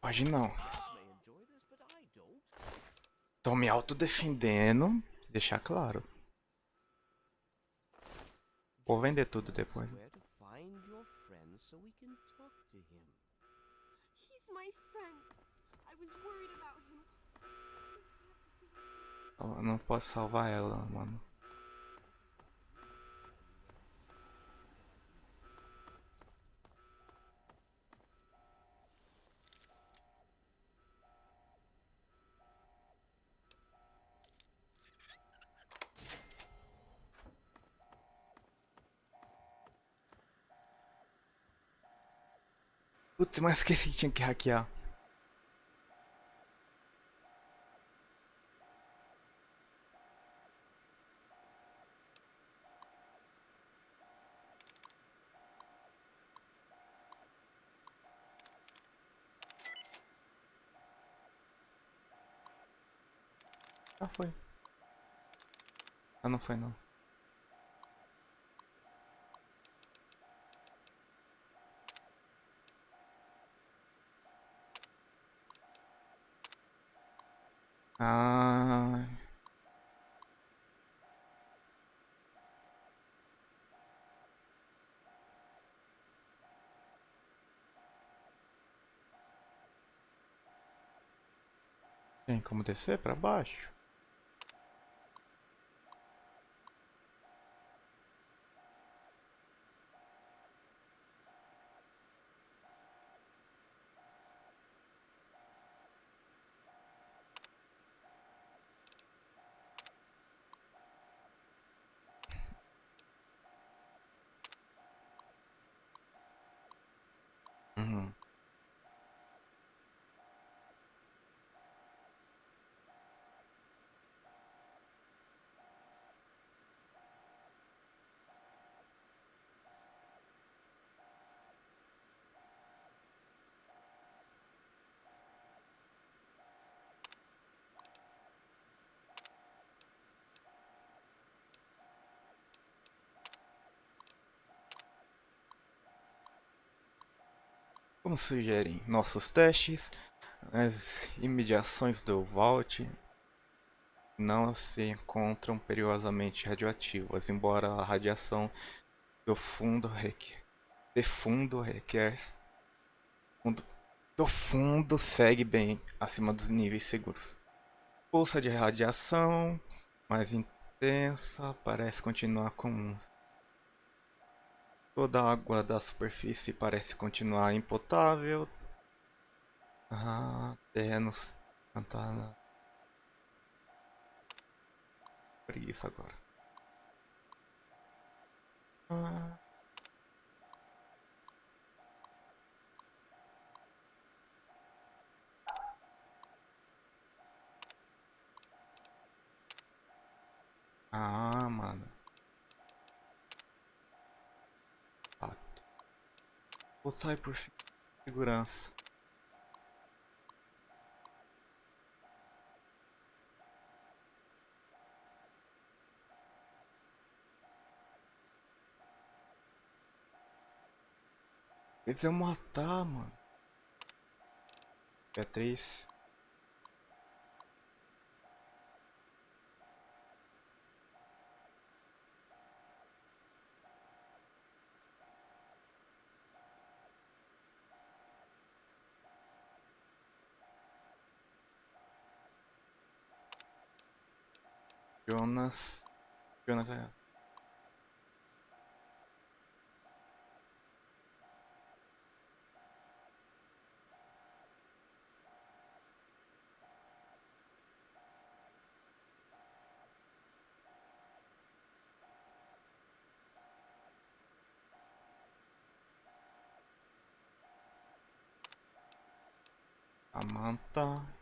Pode não. Tô me autodefendendo. Deixar claro. Vou vender tudo depois. He's my friend. I was worried about him. Eu não posso salvar ela, mano. Putz, mas esqueci que tinha que hackear. Ah, foi. Ah, não foi não. Ah. Tem como descer pra baixo? Uhum. Como sugerem nossos testes, as imediações do Vault não se encontram perigosamente radioativas, embora a radiação do fundo do fundo segue bem acima dos níveis seguros. Pulsa de radiação mais intensa parece continuar comum. Toda a água da superfície parece continuar impotável. Terrenos cantar. Preguiça agora. Mano. Vou sair por segurança. Eles iam matar, mano. Beatriz. Jonas é... Samantha.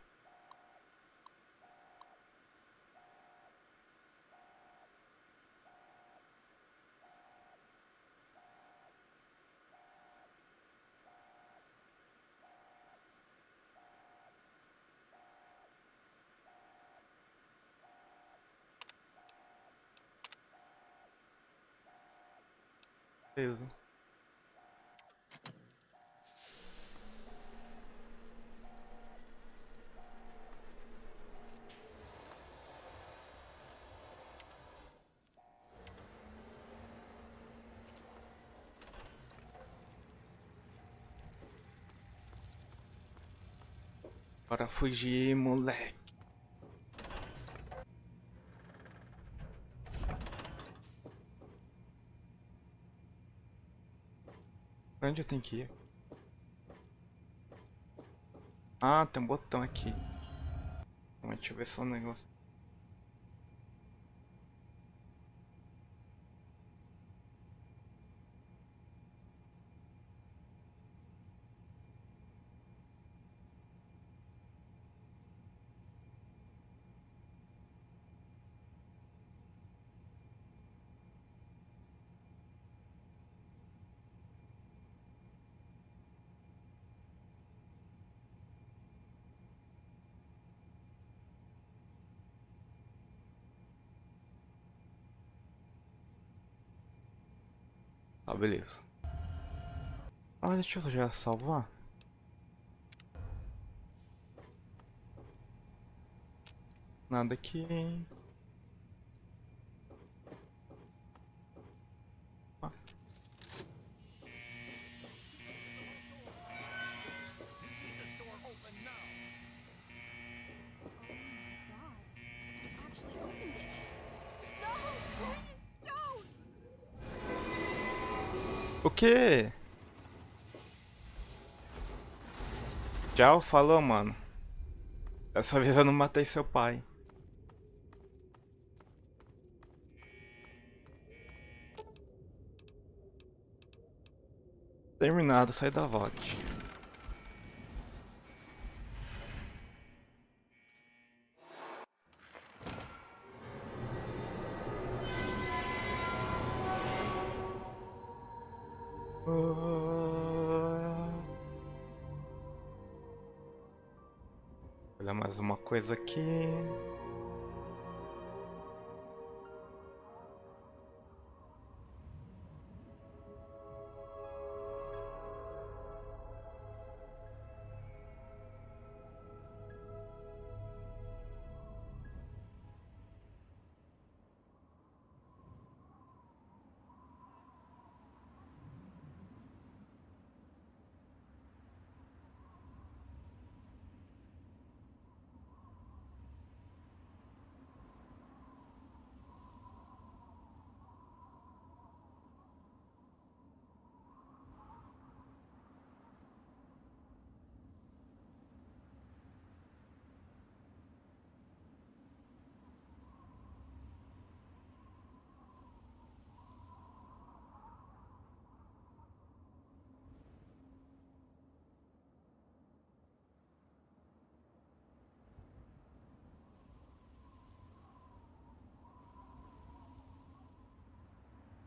Beleza. Bora fugir, moleque. Pra onde eu tenho que ir? Ah, tem um botão aqui. Deixa eu ver só um negócio. Tá, beleza. Ah, deixa eu já salvar. Nada aqui. Ah. O quê? Tchau, falou, mano. Dessa vez eu não matei seu pai. Terminado, sai da vault. Olha mais uma coisa aqui.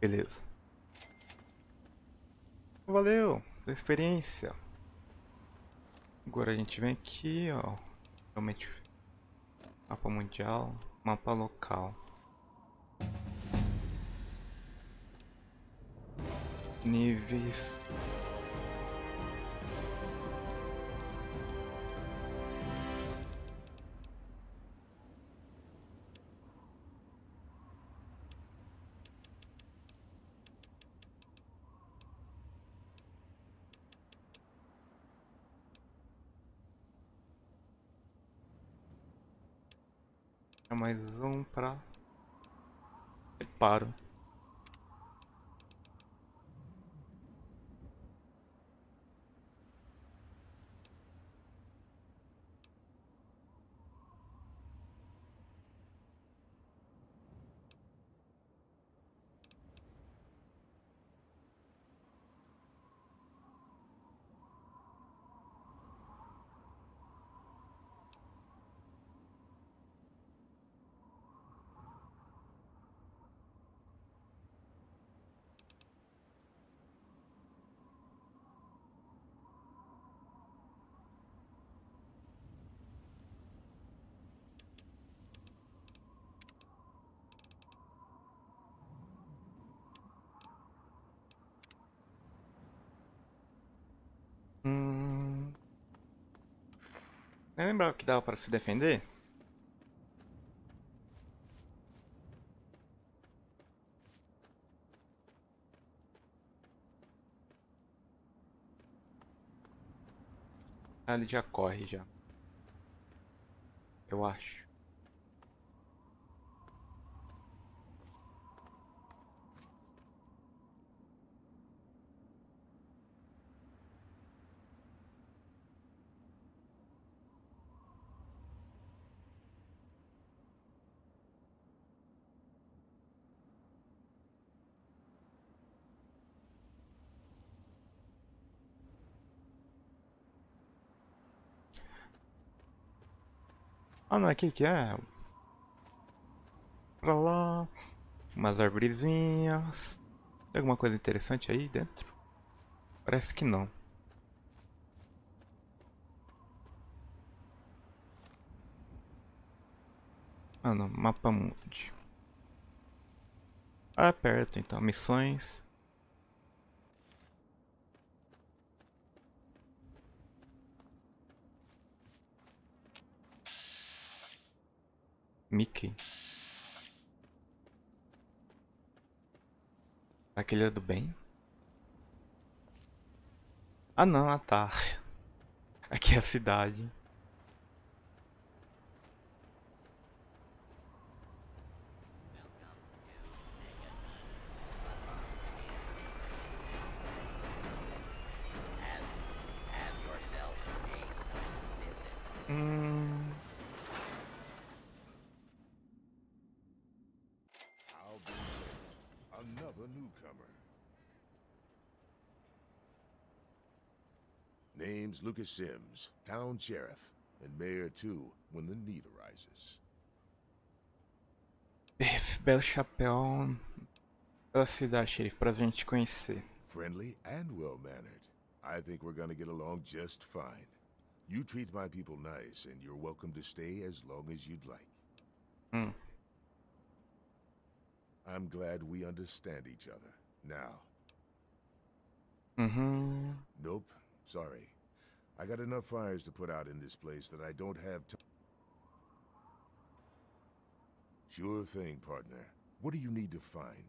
Beleza. Valeu da experiência. Agora a gente vem aqui, ó. Realmente. Mapa mundial, mapa local. Níveis. Mais um pra paro. Eu lembrava que dava para se defender? Ah, ele já corre já. Eu acho. Ah, não, aqui que é. Pra lá. Umas arvorezinhas. Tem alguma coisa interessante aí dentro? Parece que não. Ah, não. Mapa mundi. Ah, é perto então. Missões. Mickey. Aquele é do bem? Ah, não. Ah, tá. Aqui é a cidade. I'll be another newcomer. Name's Lucas Sims, town sheriff, and mayor too, when the need arises. Belo chapéu da cidade, xerife, pra gente conhecer. Friendly and well-mannered. I think we're gonna get along just fine. You treat my people nice, and you're welcome to stay as long as you'd like. I'm glad we understand each other. Now. Nope, sorry. I got enough fires to put out in this place that I don't have time. Sure thing, partner. What do you need to find?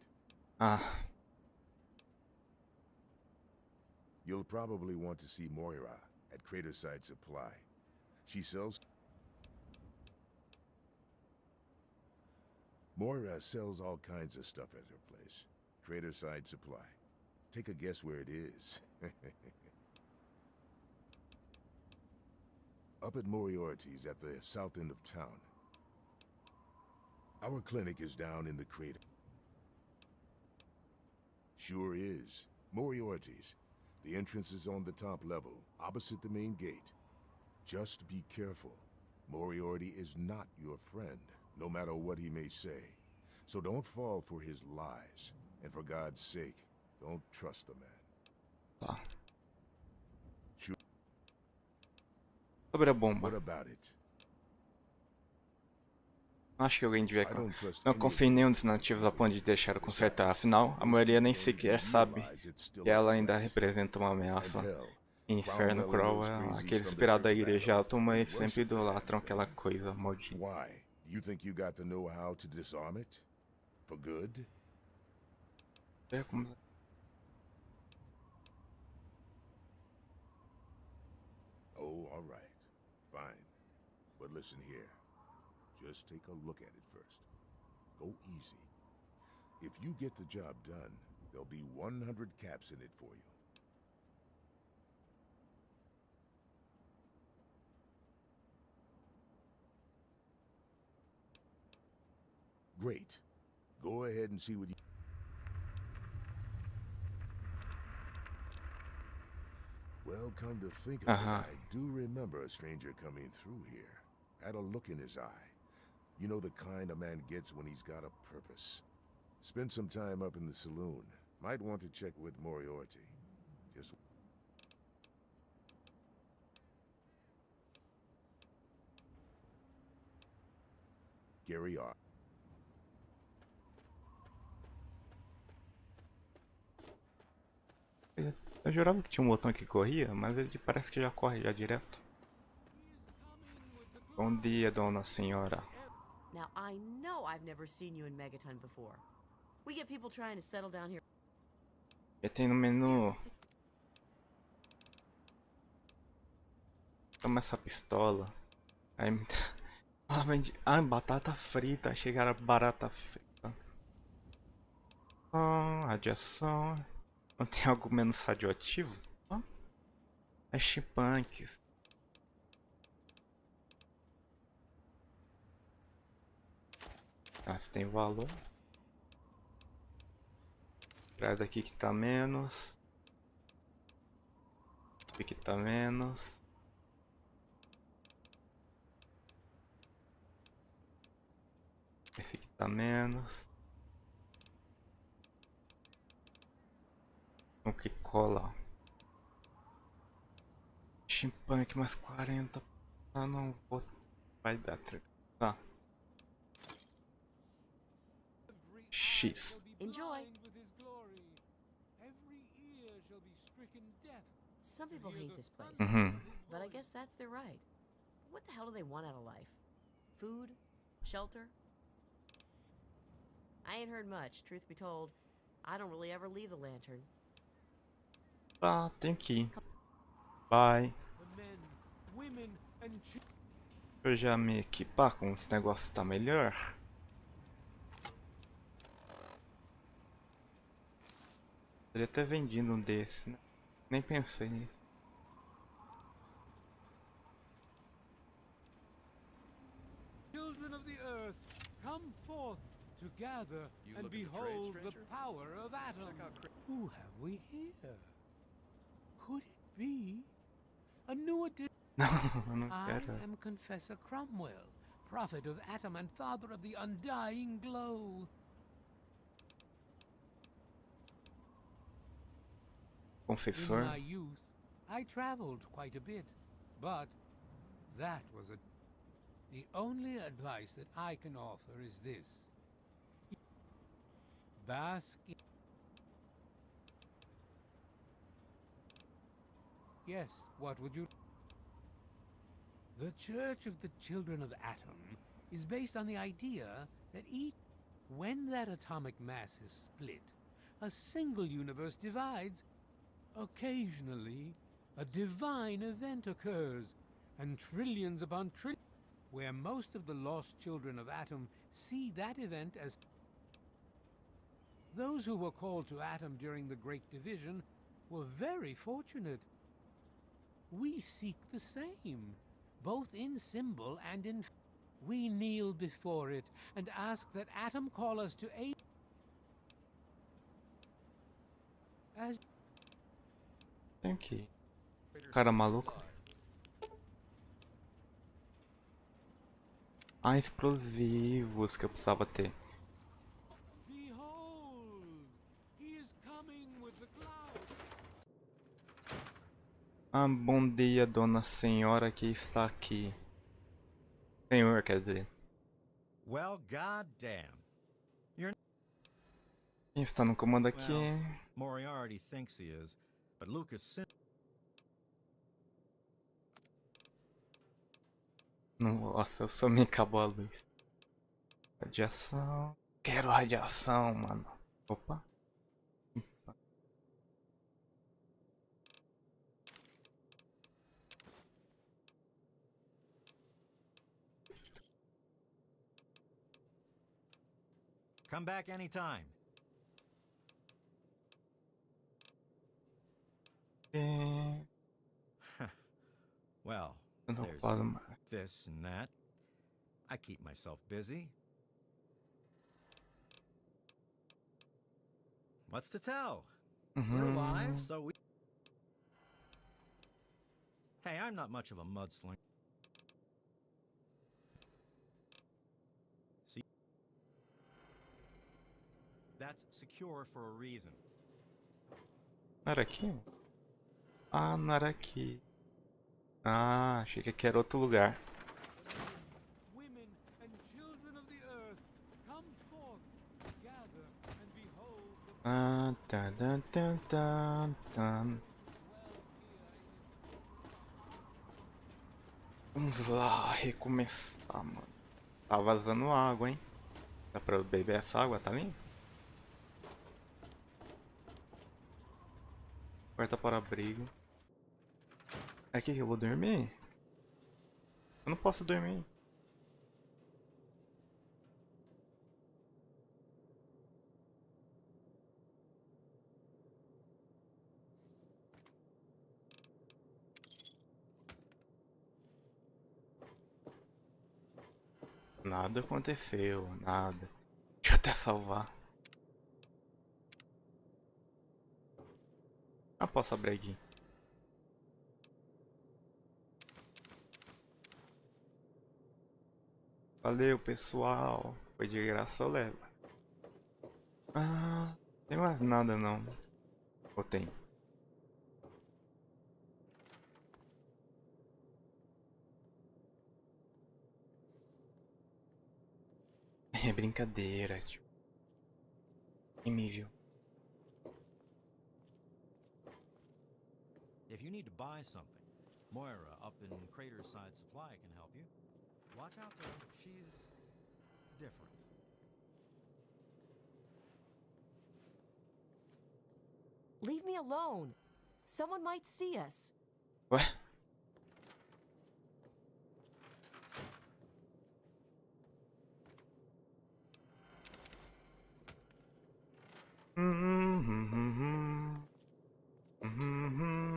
You'll probably want to see Moira at Craterside Supply. She sells... Moira sells all kinds of stuff at her place. Craterside Supply. Take a guess where it is. Up at Moriarty's at the south end of town. Our clinic is down in the crater. Sure is. Moriarty's. The entrance is on the top level, opposite the main gate. Just be careful. Moriarty is not your friend, no matter what he may say. So don't fall for his lies. And for God's sake, don't trust the man. Sure. Sobre a bomba. What about it? Acho que alguém devia... Não confio em nenhum dos nativos a ponto de deixar consertar. Afinal, a maioria nem sequer sabe que ela ainda representa uma ameaça. Inferno Crawl é aquele inspirado da igreja alta, mas sempre idolatram aquela coisa maldita. Why? You think you got the know-how to disarm it? For good? Oh, all right. Fine. But listen here. Just take a look at it first. Go easy. If you get the job done, there'll be 100 caps in it for you. Great. Go ahead and see what you... Well, come to think of it, I do remember a stranger coming through here. Had a look in his eye. You know the kind a man gets when he's got a purpose. Spent some time up in the saloon. Might want to check with Moriarty. Just... Gary R. Eu jurava que tinha um botão que corria, mas ele parece que já corre já direto. Bom dia, dona senhora. Now I know I've never seen you in Megaton before. We get people trying to settle down here. E tem no menu. Toma essa pistola. Aí me... Ela vende... Ah, batata frita. Achei que era barata frita. Radiação. Não tem algo menos radioativo? É chimpanques. Ah, se tem valor. Traz daqui que tá menos. Aqui que tá menos. Esse aqui tá menos. O que cola? Chimpanque mais 40. Ah, não vou. Vai dar. Tá. X. Enjoy. Some people hate this place, but I guess that's their right. What the hell do they want out of life? Food? Shelter? I ain't heard much, truth be told. I don't really ever leave the lantern. Tá, tem que ir. Bye. Eu já me equipar com esse negócio tá melhor. Poderia ter vendido um desse, né? Nem pensei nisso. Children of the earth, come forth to gather and behold the power of Atom. Who have we here? Could it be a new addition? I am Confessor Cromwell, prophet of Atom and father of the undying glow. Confessor. In my youth, I traveled quite a bit, but that was the only advice that I can offer is this. Bask in... Yes, what would you... The Church of the Children of Atom is based on the idea that when that atomic mass is split, a single universe divides. Occasionally, a divine event occurs, and trillions upon trillions, where most of the lost children of Atom see that event as... Those who were called to Atom during the Great Division were very fortunate. We seek the same, both in symbol and in... We kneel before it and ask that Atom call us to aid... As... Tem que ir. Cara maluco. Ah, explosivos que eu precisava ter. Ah, bom dia, dona senhora que está aqui. Senhor, quer dizer. Well, goddamn. Quem está no comando aqui? Well, Moriarty thinks he is, but Lucas... Nossa, eu só me acabou a luz. Radiação. Quero radiação, mano. Opa. Come back anytime. Well, Eu não there's falo mais. this and that. I keep myself busy. What's to tell? We're alive, so we... Hey, I'm not much of a mudslinger. See? That's secure for a reason. Não era aqui? Ah, não era aqui. Ah, achei que aqui era outro lugar. Women and children of the earth, come forth, gather and behold the Ah, tá, tá, tá, tá, tá. Vamos lá, recomeçar, mano. Tá vazando água, hein? Dá pra beber essa água, tá limpa? Porta para abrigo. É aqui que eu vou dormir? Eu não posso dormir. Nada aconteceu, nada. Deixa eu até salvar. Ah, posso abrir aqui. Valeu, pessoal. Foi de graça, eu levo. Ah, não tem mais nada não. Ou tem? É brincadeira, tio. Quem me viu? If you need to buy something, Moira up in Craterside Supply can help you. Watch out though, she's different. Leave me alone. Someone might see us. Ué?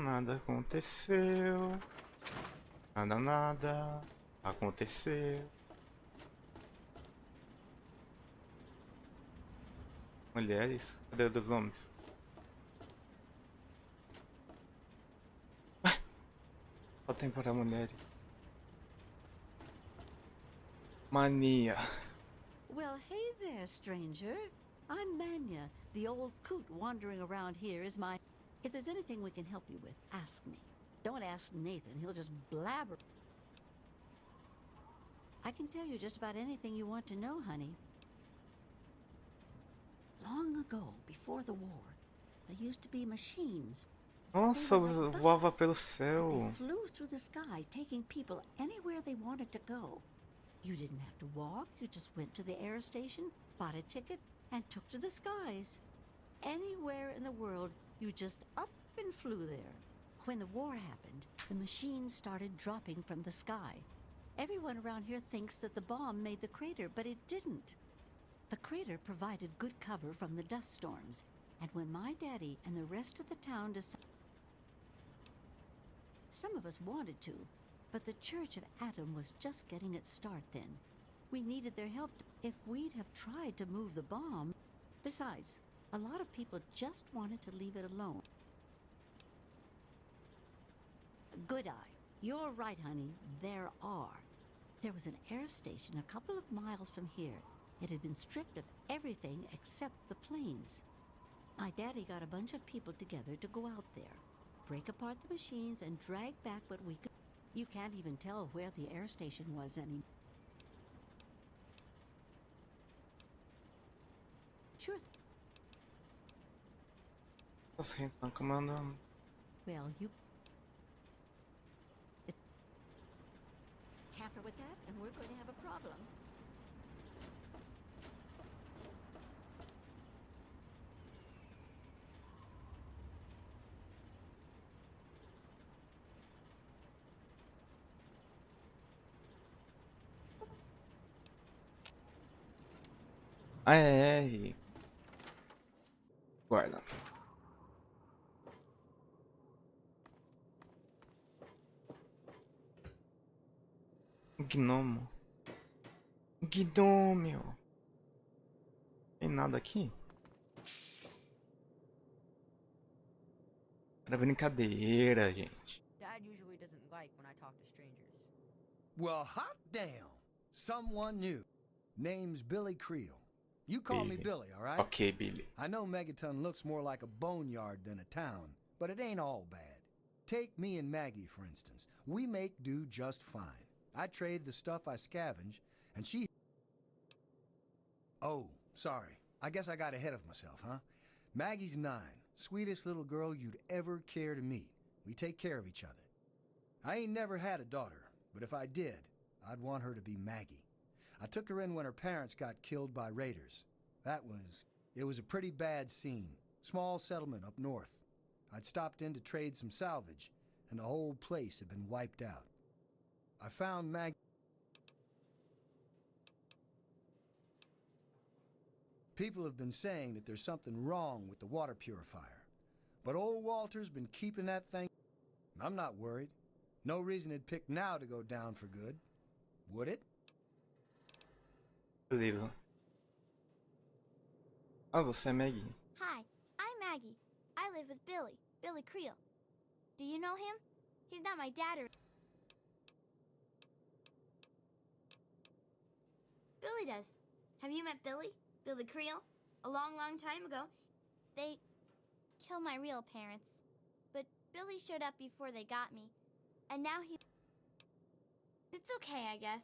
Nada aconteceu. Nada aconteceu. Mulheres? Cadê dos homens? Só tem para mulheres. Mania. Well, hey there, stranger. I'm Manya. The old coot wandering around here is my... If there's anything we can help you with, ask me. Don't ask Nathan, he'll just blabber. I can tell you just about anything you want to know, honey. Long ago, before the war, there used to be machines. Nossa, voava pelo céu. They flew through the sky, taking people anywhere they wanted to go. You didn't have to walk, you just went to the air station, bought a ticket, and took to the skies. Anywhere in the world, you just up and flew there. When the war happened, the machines started dropping from the sky. Everyone around here thinks that the bomb made the crater, but it didn't. The crater provided good cover from the dust storms, and when my daddy and the rest of the town decided... Some of us wanted to, but the Church of Adam was just getting its start then. We needed their help. If we'd have tried to move the bomb... Besides, a lot of people just wanted to leave it alone. Good eye. You're right, honey. There are. There was an air station a couple of miles from here. It had been stripped of everything except the planes. My daddy got a bunch of people together to go out there, break apart the machines, and drag back what we could. You can't even tell where the air station was anymore. Sure. As redes estão comandando. Well, you tamper with that, and we're going to have a problem. Ai. Guarda. gnomo. Gnômio. Tem nada aqui? Era brincadeira, gente. Dad usually doesn't like when I talk to strangers. Well, hot damn. Someone new. Name's Billy Creel. You call me Billy, all right? Okay, Billy. I know Megaton looks more like a boneyard than a town, but it ain't all bad. Take me and Maggie, for instance. We make do just fine. I trade the stuff I scavenge, and she... Oh, sorry. I guess I got ahead of myself, huh? Maggie's 9. Sweetest little girl you'd ever care to meet. We take care of each other. I ain't never had a daughter, but if I did, I'd want her to be Maggie. I took her in when her parents got killed by raiders. It was a pretty bad scene. Small settlement up north. I'd stopped in to trade some salvage, and the whole place had been wiped out. I found Maggie. People have been saying that there's something wrong with the water purifier. But old Walter's been keeping that thing. I'm not worried. No reason it'd pick now to go down for good. Would it? Beleza. Ah, você é Maggie. Hi, I'm Maggie. I live with Billy Creel. Do you know him? He's not my dad or... Billy does. Have you met Billy Creel? A long, long time ago. They killed my real parents. But Billy showed up before they got me. And now he... It's okay, I guess.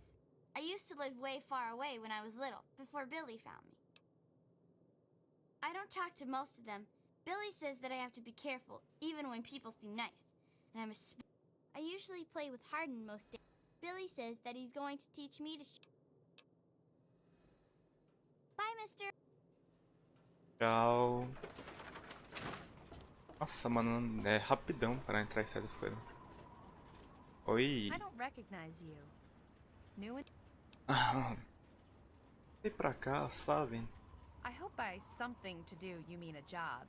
I used to live way far away when I was little, before Billy found me. I don't talk to most of them. Billy says that I have to be careful, even when people seem nice. And I usually play with Hardin most days. Billy says that he's going to teach me to Bye, mister. Tchau. Nossa, mano, é rapidão para entrar e sair das coisas. Oi. I don't recognize you. New in... E pra cá, sabe? I hope by something to do you mean a job.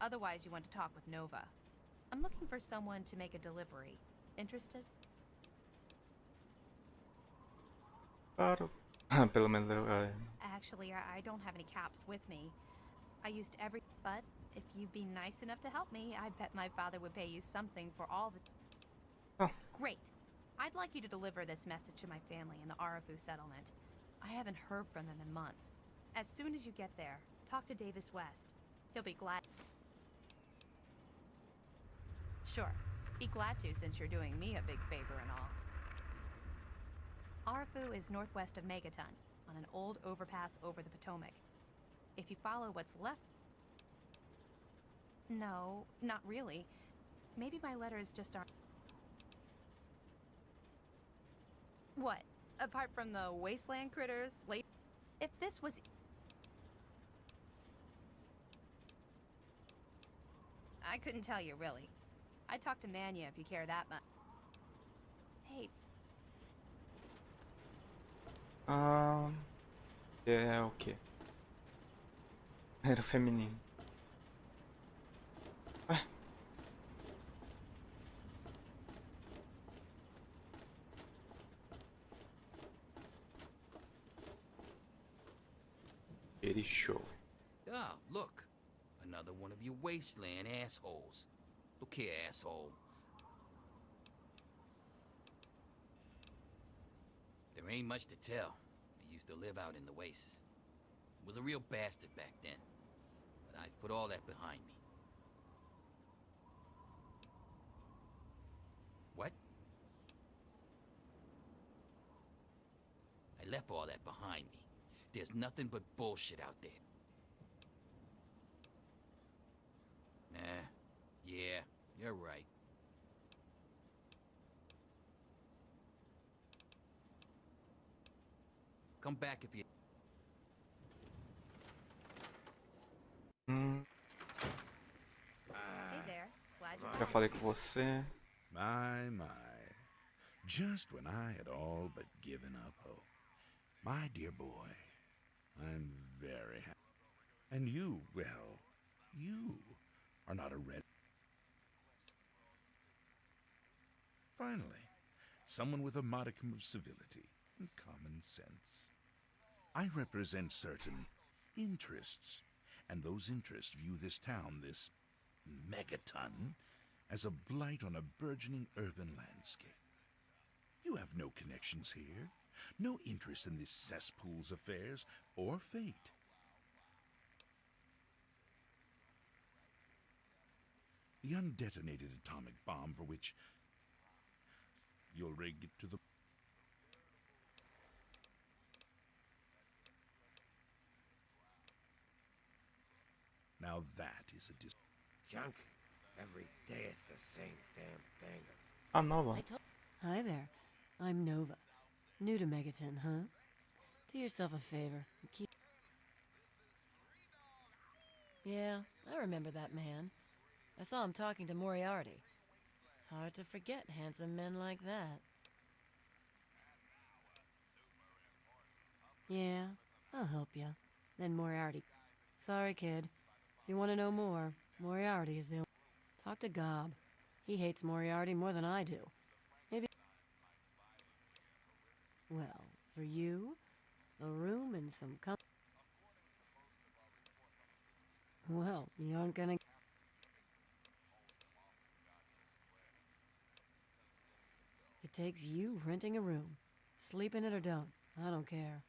Otherwise you want to talk with Nova. I'm looking for someone to make a delivery. Interested? Claro. Pelo menos eu... Actually, I don't have any caps with me. I used every... But if you'd be nice enough to help me, I bet my father would pay you something for all the... Oh. Great. I'd like you to deliver this message to my family in the Arafu settlement. I haven't heard from them in months. As soon as you get there, talk to Davis West. He'll be glad... Sure. Be glad to, since you're doing me a big favor and all. Arafu is northwest of Megaton, on an old overpass over the Potomac. If you follow what's left... No, not really. Maybe my letters just aren't... What? Apart from the wasteland critters, if this was... I couldn't tell you, really. I'd talk to Manya if you care that much. Hey. É o quê? Era feminino. Ué? Ele show. Ah, look. Another one of you wasteland assholes. Look here, asshole. There ain't much to tell. I used to live out in the wastes. Was a real bastard back then. But I've put all that behind me. What? I left all that behind me. There's nothing but bullshit out there. Yeah, you're right. Come back if you... Hey there. Glad you're Já falei com você. My. Just when I had all but given up hope. My dear boy, I'm very happy. And you, well, you are not a red. Finally, someone with a modicum of civility and common sense. I represent certain interests, and those interests view this town, this megaton, as a blight on a burgeoning urban landscape. You have no connections here, no interest in this cesspool's affairs or fate. The undetonated atomic bomb for which you'll rig it to the... Now that is a junk. Every day it's the same damn thing. I'm Nova. Hi there. I'm Nova. New to Megaton, huh? Do yourself a favor. Keep... Yeah, I remember that man. I saw him talking to Moriarty. It's hard to forget handsome men like that. Yeah, I'll help you. Then Moriarty. Sorry, kid. If you want to know more, Moriarty is the only... Talk to Gob. He hates Moriarty more than I do. Maybe... Well, for you, a room and some Well, you aren't gonna... It takes you renting a room. Sleep in it or don't. I don't care.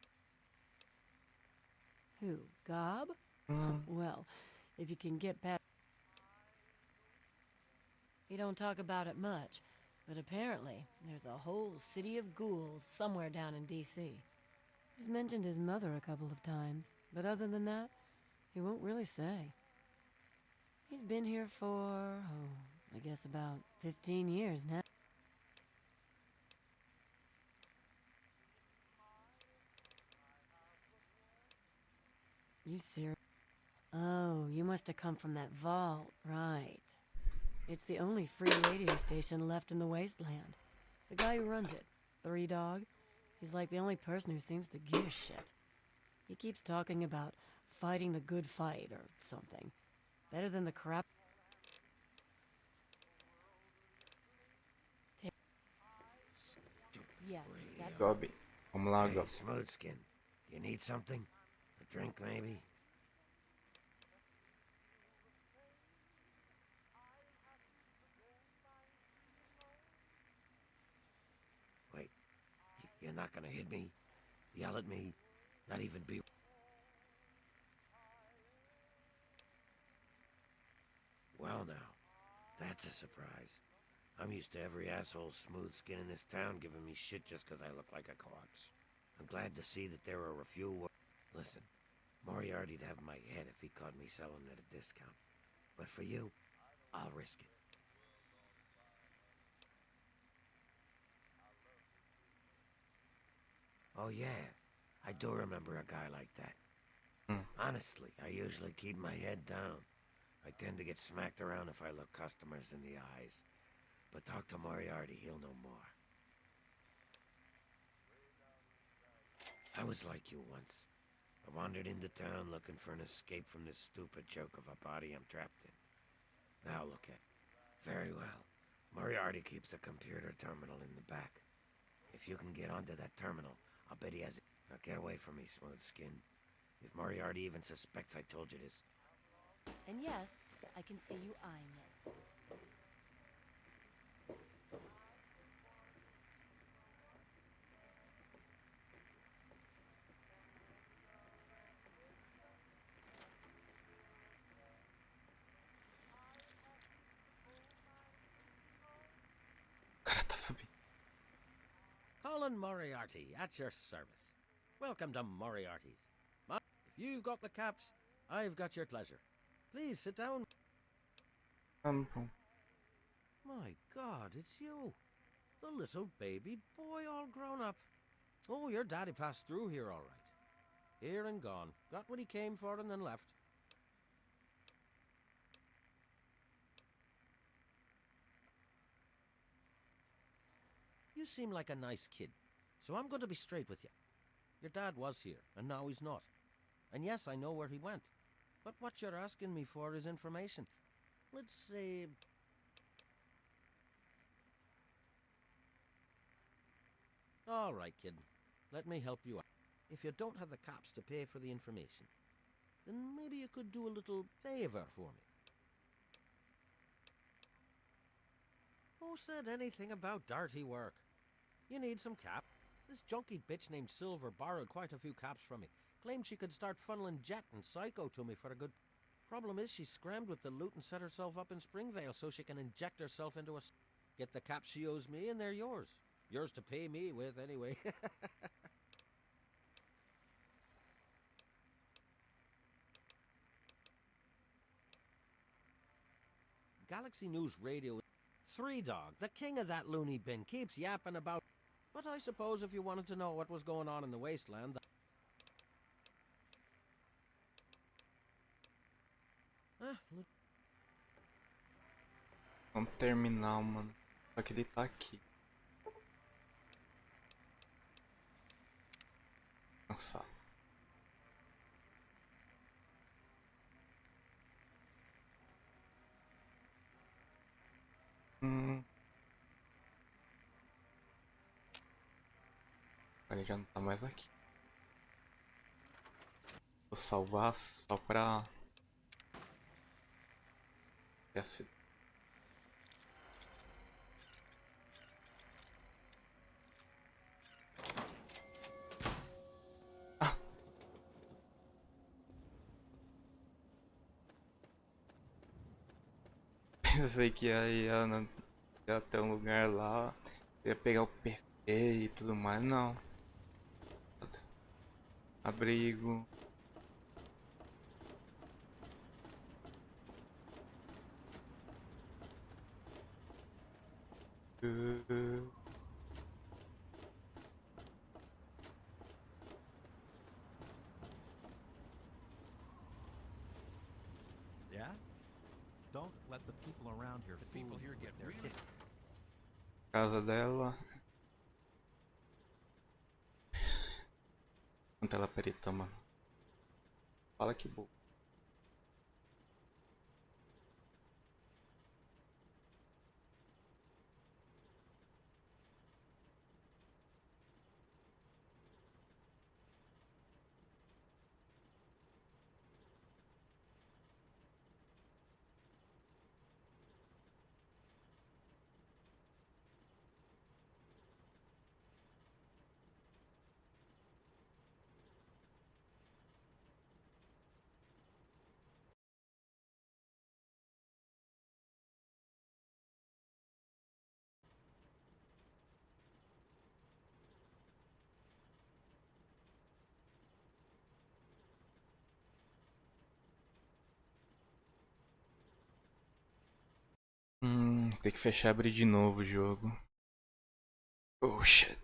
Who? Gob? Well, if you can get past... He don't talk about it much, but apparently there's a whole city of ghouls somewhere down in D.C. He's mentioned his mother a couple of times, but other than that, he won't really say. He's been here for, I guess about 15 years now. You serious? Oh, you must have come from that vault, right. It's the only free radio station left in the wasteland. The guy who runs it, Three Dog, he's like the only person who seems to give a shit. He keeps talking about fighting the good fight or something. Better than the crap... Yes, that's... Gobi. Vamos lá, Hey, Gobi. Smoothskin, you need something? A drink, maybe? Wait, you're not gonna hit me? Yell at me? Not even be... Well now, that's a surprise. I'm used to every asshole smooth skin in this town giving me shit just 'cause I look like a corpse. I'm glad to see that there are a few... Listen, Moriarty'd have my head if he caught me selling at a discount. But for you, I'll risk it. Oh yeah, I do remember a guy like that. Honestly, I usually keep my head down. I tend to get smacked around if I look customers in the eyes. But talk to Moriarty, he'll know more. I was like you once. I wandered into town looking for an escape from this stupid joke of a body I'm trapped in. Now look at... Very well. Moriarty keeps a computer terminal in the back. If you can get onto that terminal, I'll bet he has it. Now get away from me, smooth skin. If Moriarty even suspects I told you this... And yes, I can see you eyeing it. Colin Moriarty, at your service. Welcome to Moriarty's. If you've got the caps, I've got your pleasure. Please sit down. My God, it's you. The little baby boy all grown up. Oh, your daddy passed through here all right. Here and gone. Got what he came for and then left. You seem like a nice kid, so I'm going to be straight with you. Your dad was here, and now he's not. And yes, I know where he went. But what you're asking me for is information. Let's say... All right, kid. Let me help you out. If you don't have the cops to pay for the information, then maybe you could do a little favor for me. Who said anything about dirty work? You need some cap. This junky bitch named Silver borrowed quite a few caps from me. Claimed she could start funneling Jet and Psycho to me for a good... Problem is she scrammed with the loot and set herself up in Springvale so she can inject herself into a... Get the caps she owes me and they're yours. Yours to pay me with, anyway. Galaxy News Radio... Three Dog, the king of that loony bin, keeps yapping about... But I suppose if you wanted to know what was going on in the wasteland... Vamos terminar, mano. Só que ele tá aqui. Cansado. Ele já não tá mais aqui. Vou salvar só pra... Essa... Pensei que ia até um lugar lá, ia pegar o PC e tudo mais, não. Abrigo. Yeah? Don't let the people around here fool you with their kid. Casa dela. Quanto ela perita, mano. Fala que boa. Tem que fechar e abrir de novo o jogo. Oh shit.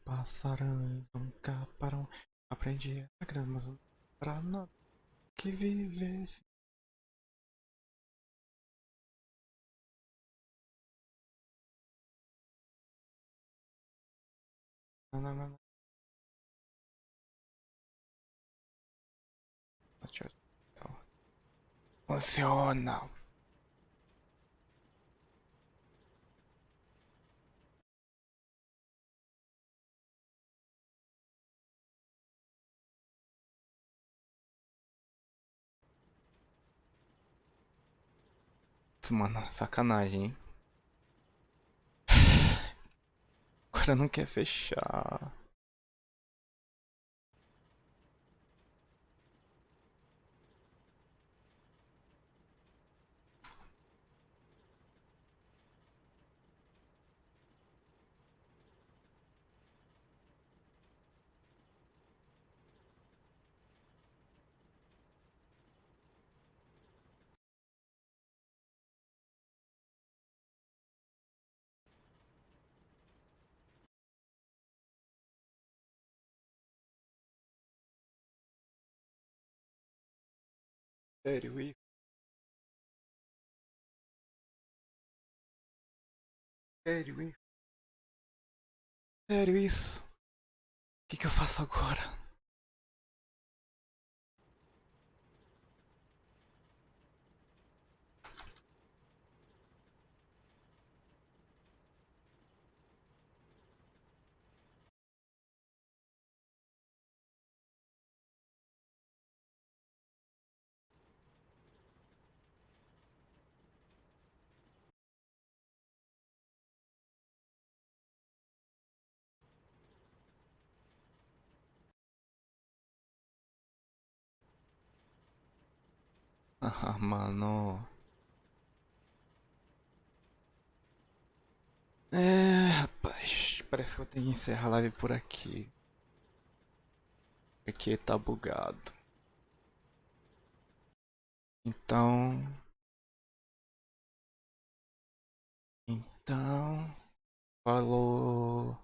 Passaram, nunca param. Aprendi a gramas pra não que viver. Não. Funciona. Mano, sacanagem, hein? Agora não quer fechar. Sério isso? Sério isso? Sério isso? O que eu faço agora? Ah, mano. Rapaz, parece que eu tenho que encerrar a live por aqui. Porque tá bugado. Então. Falou.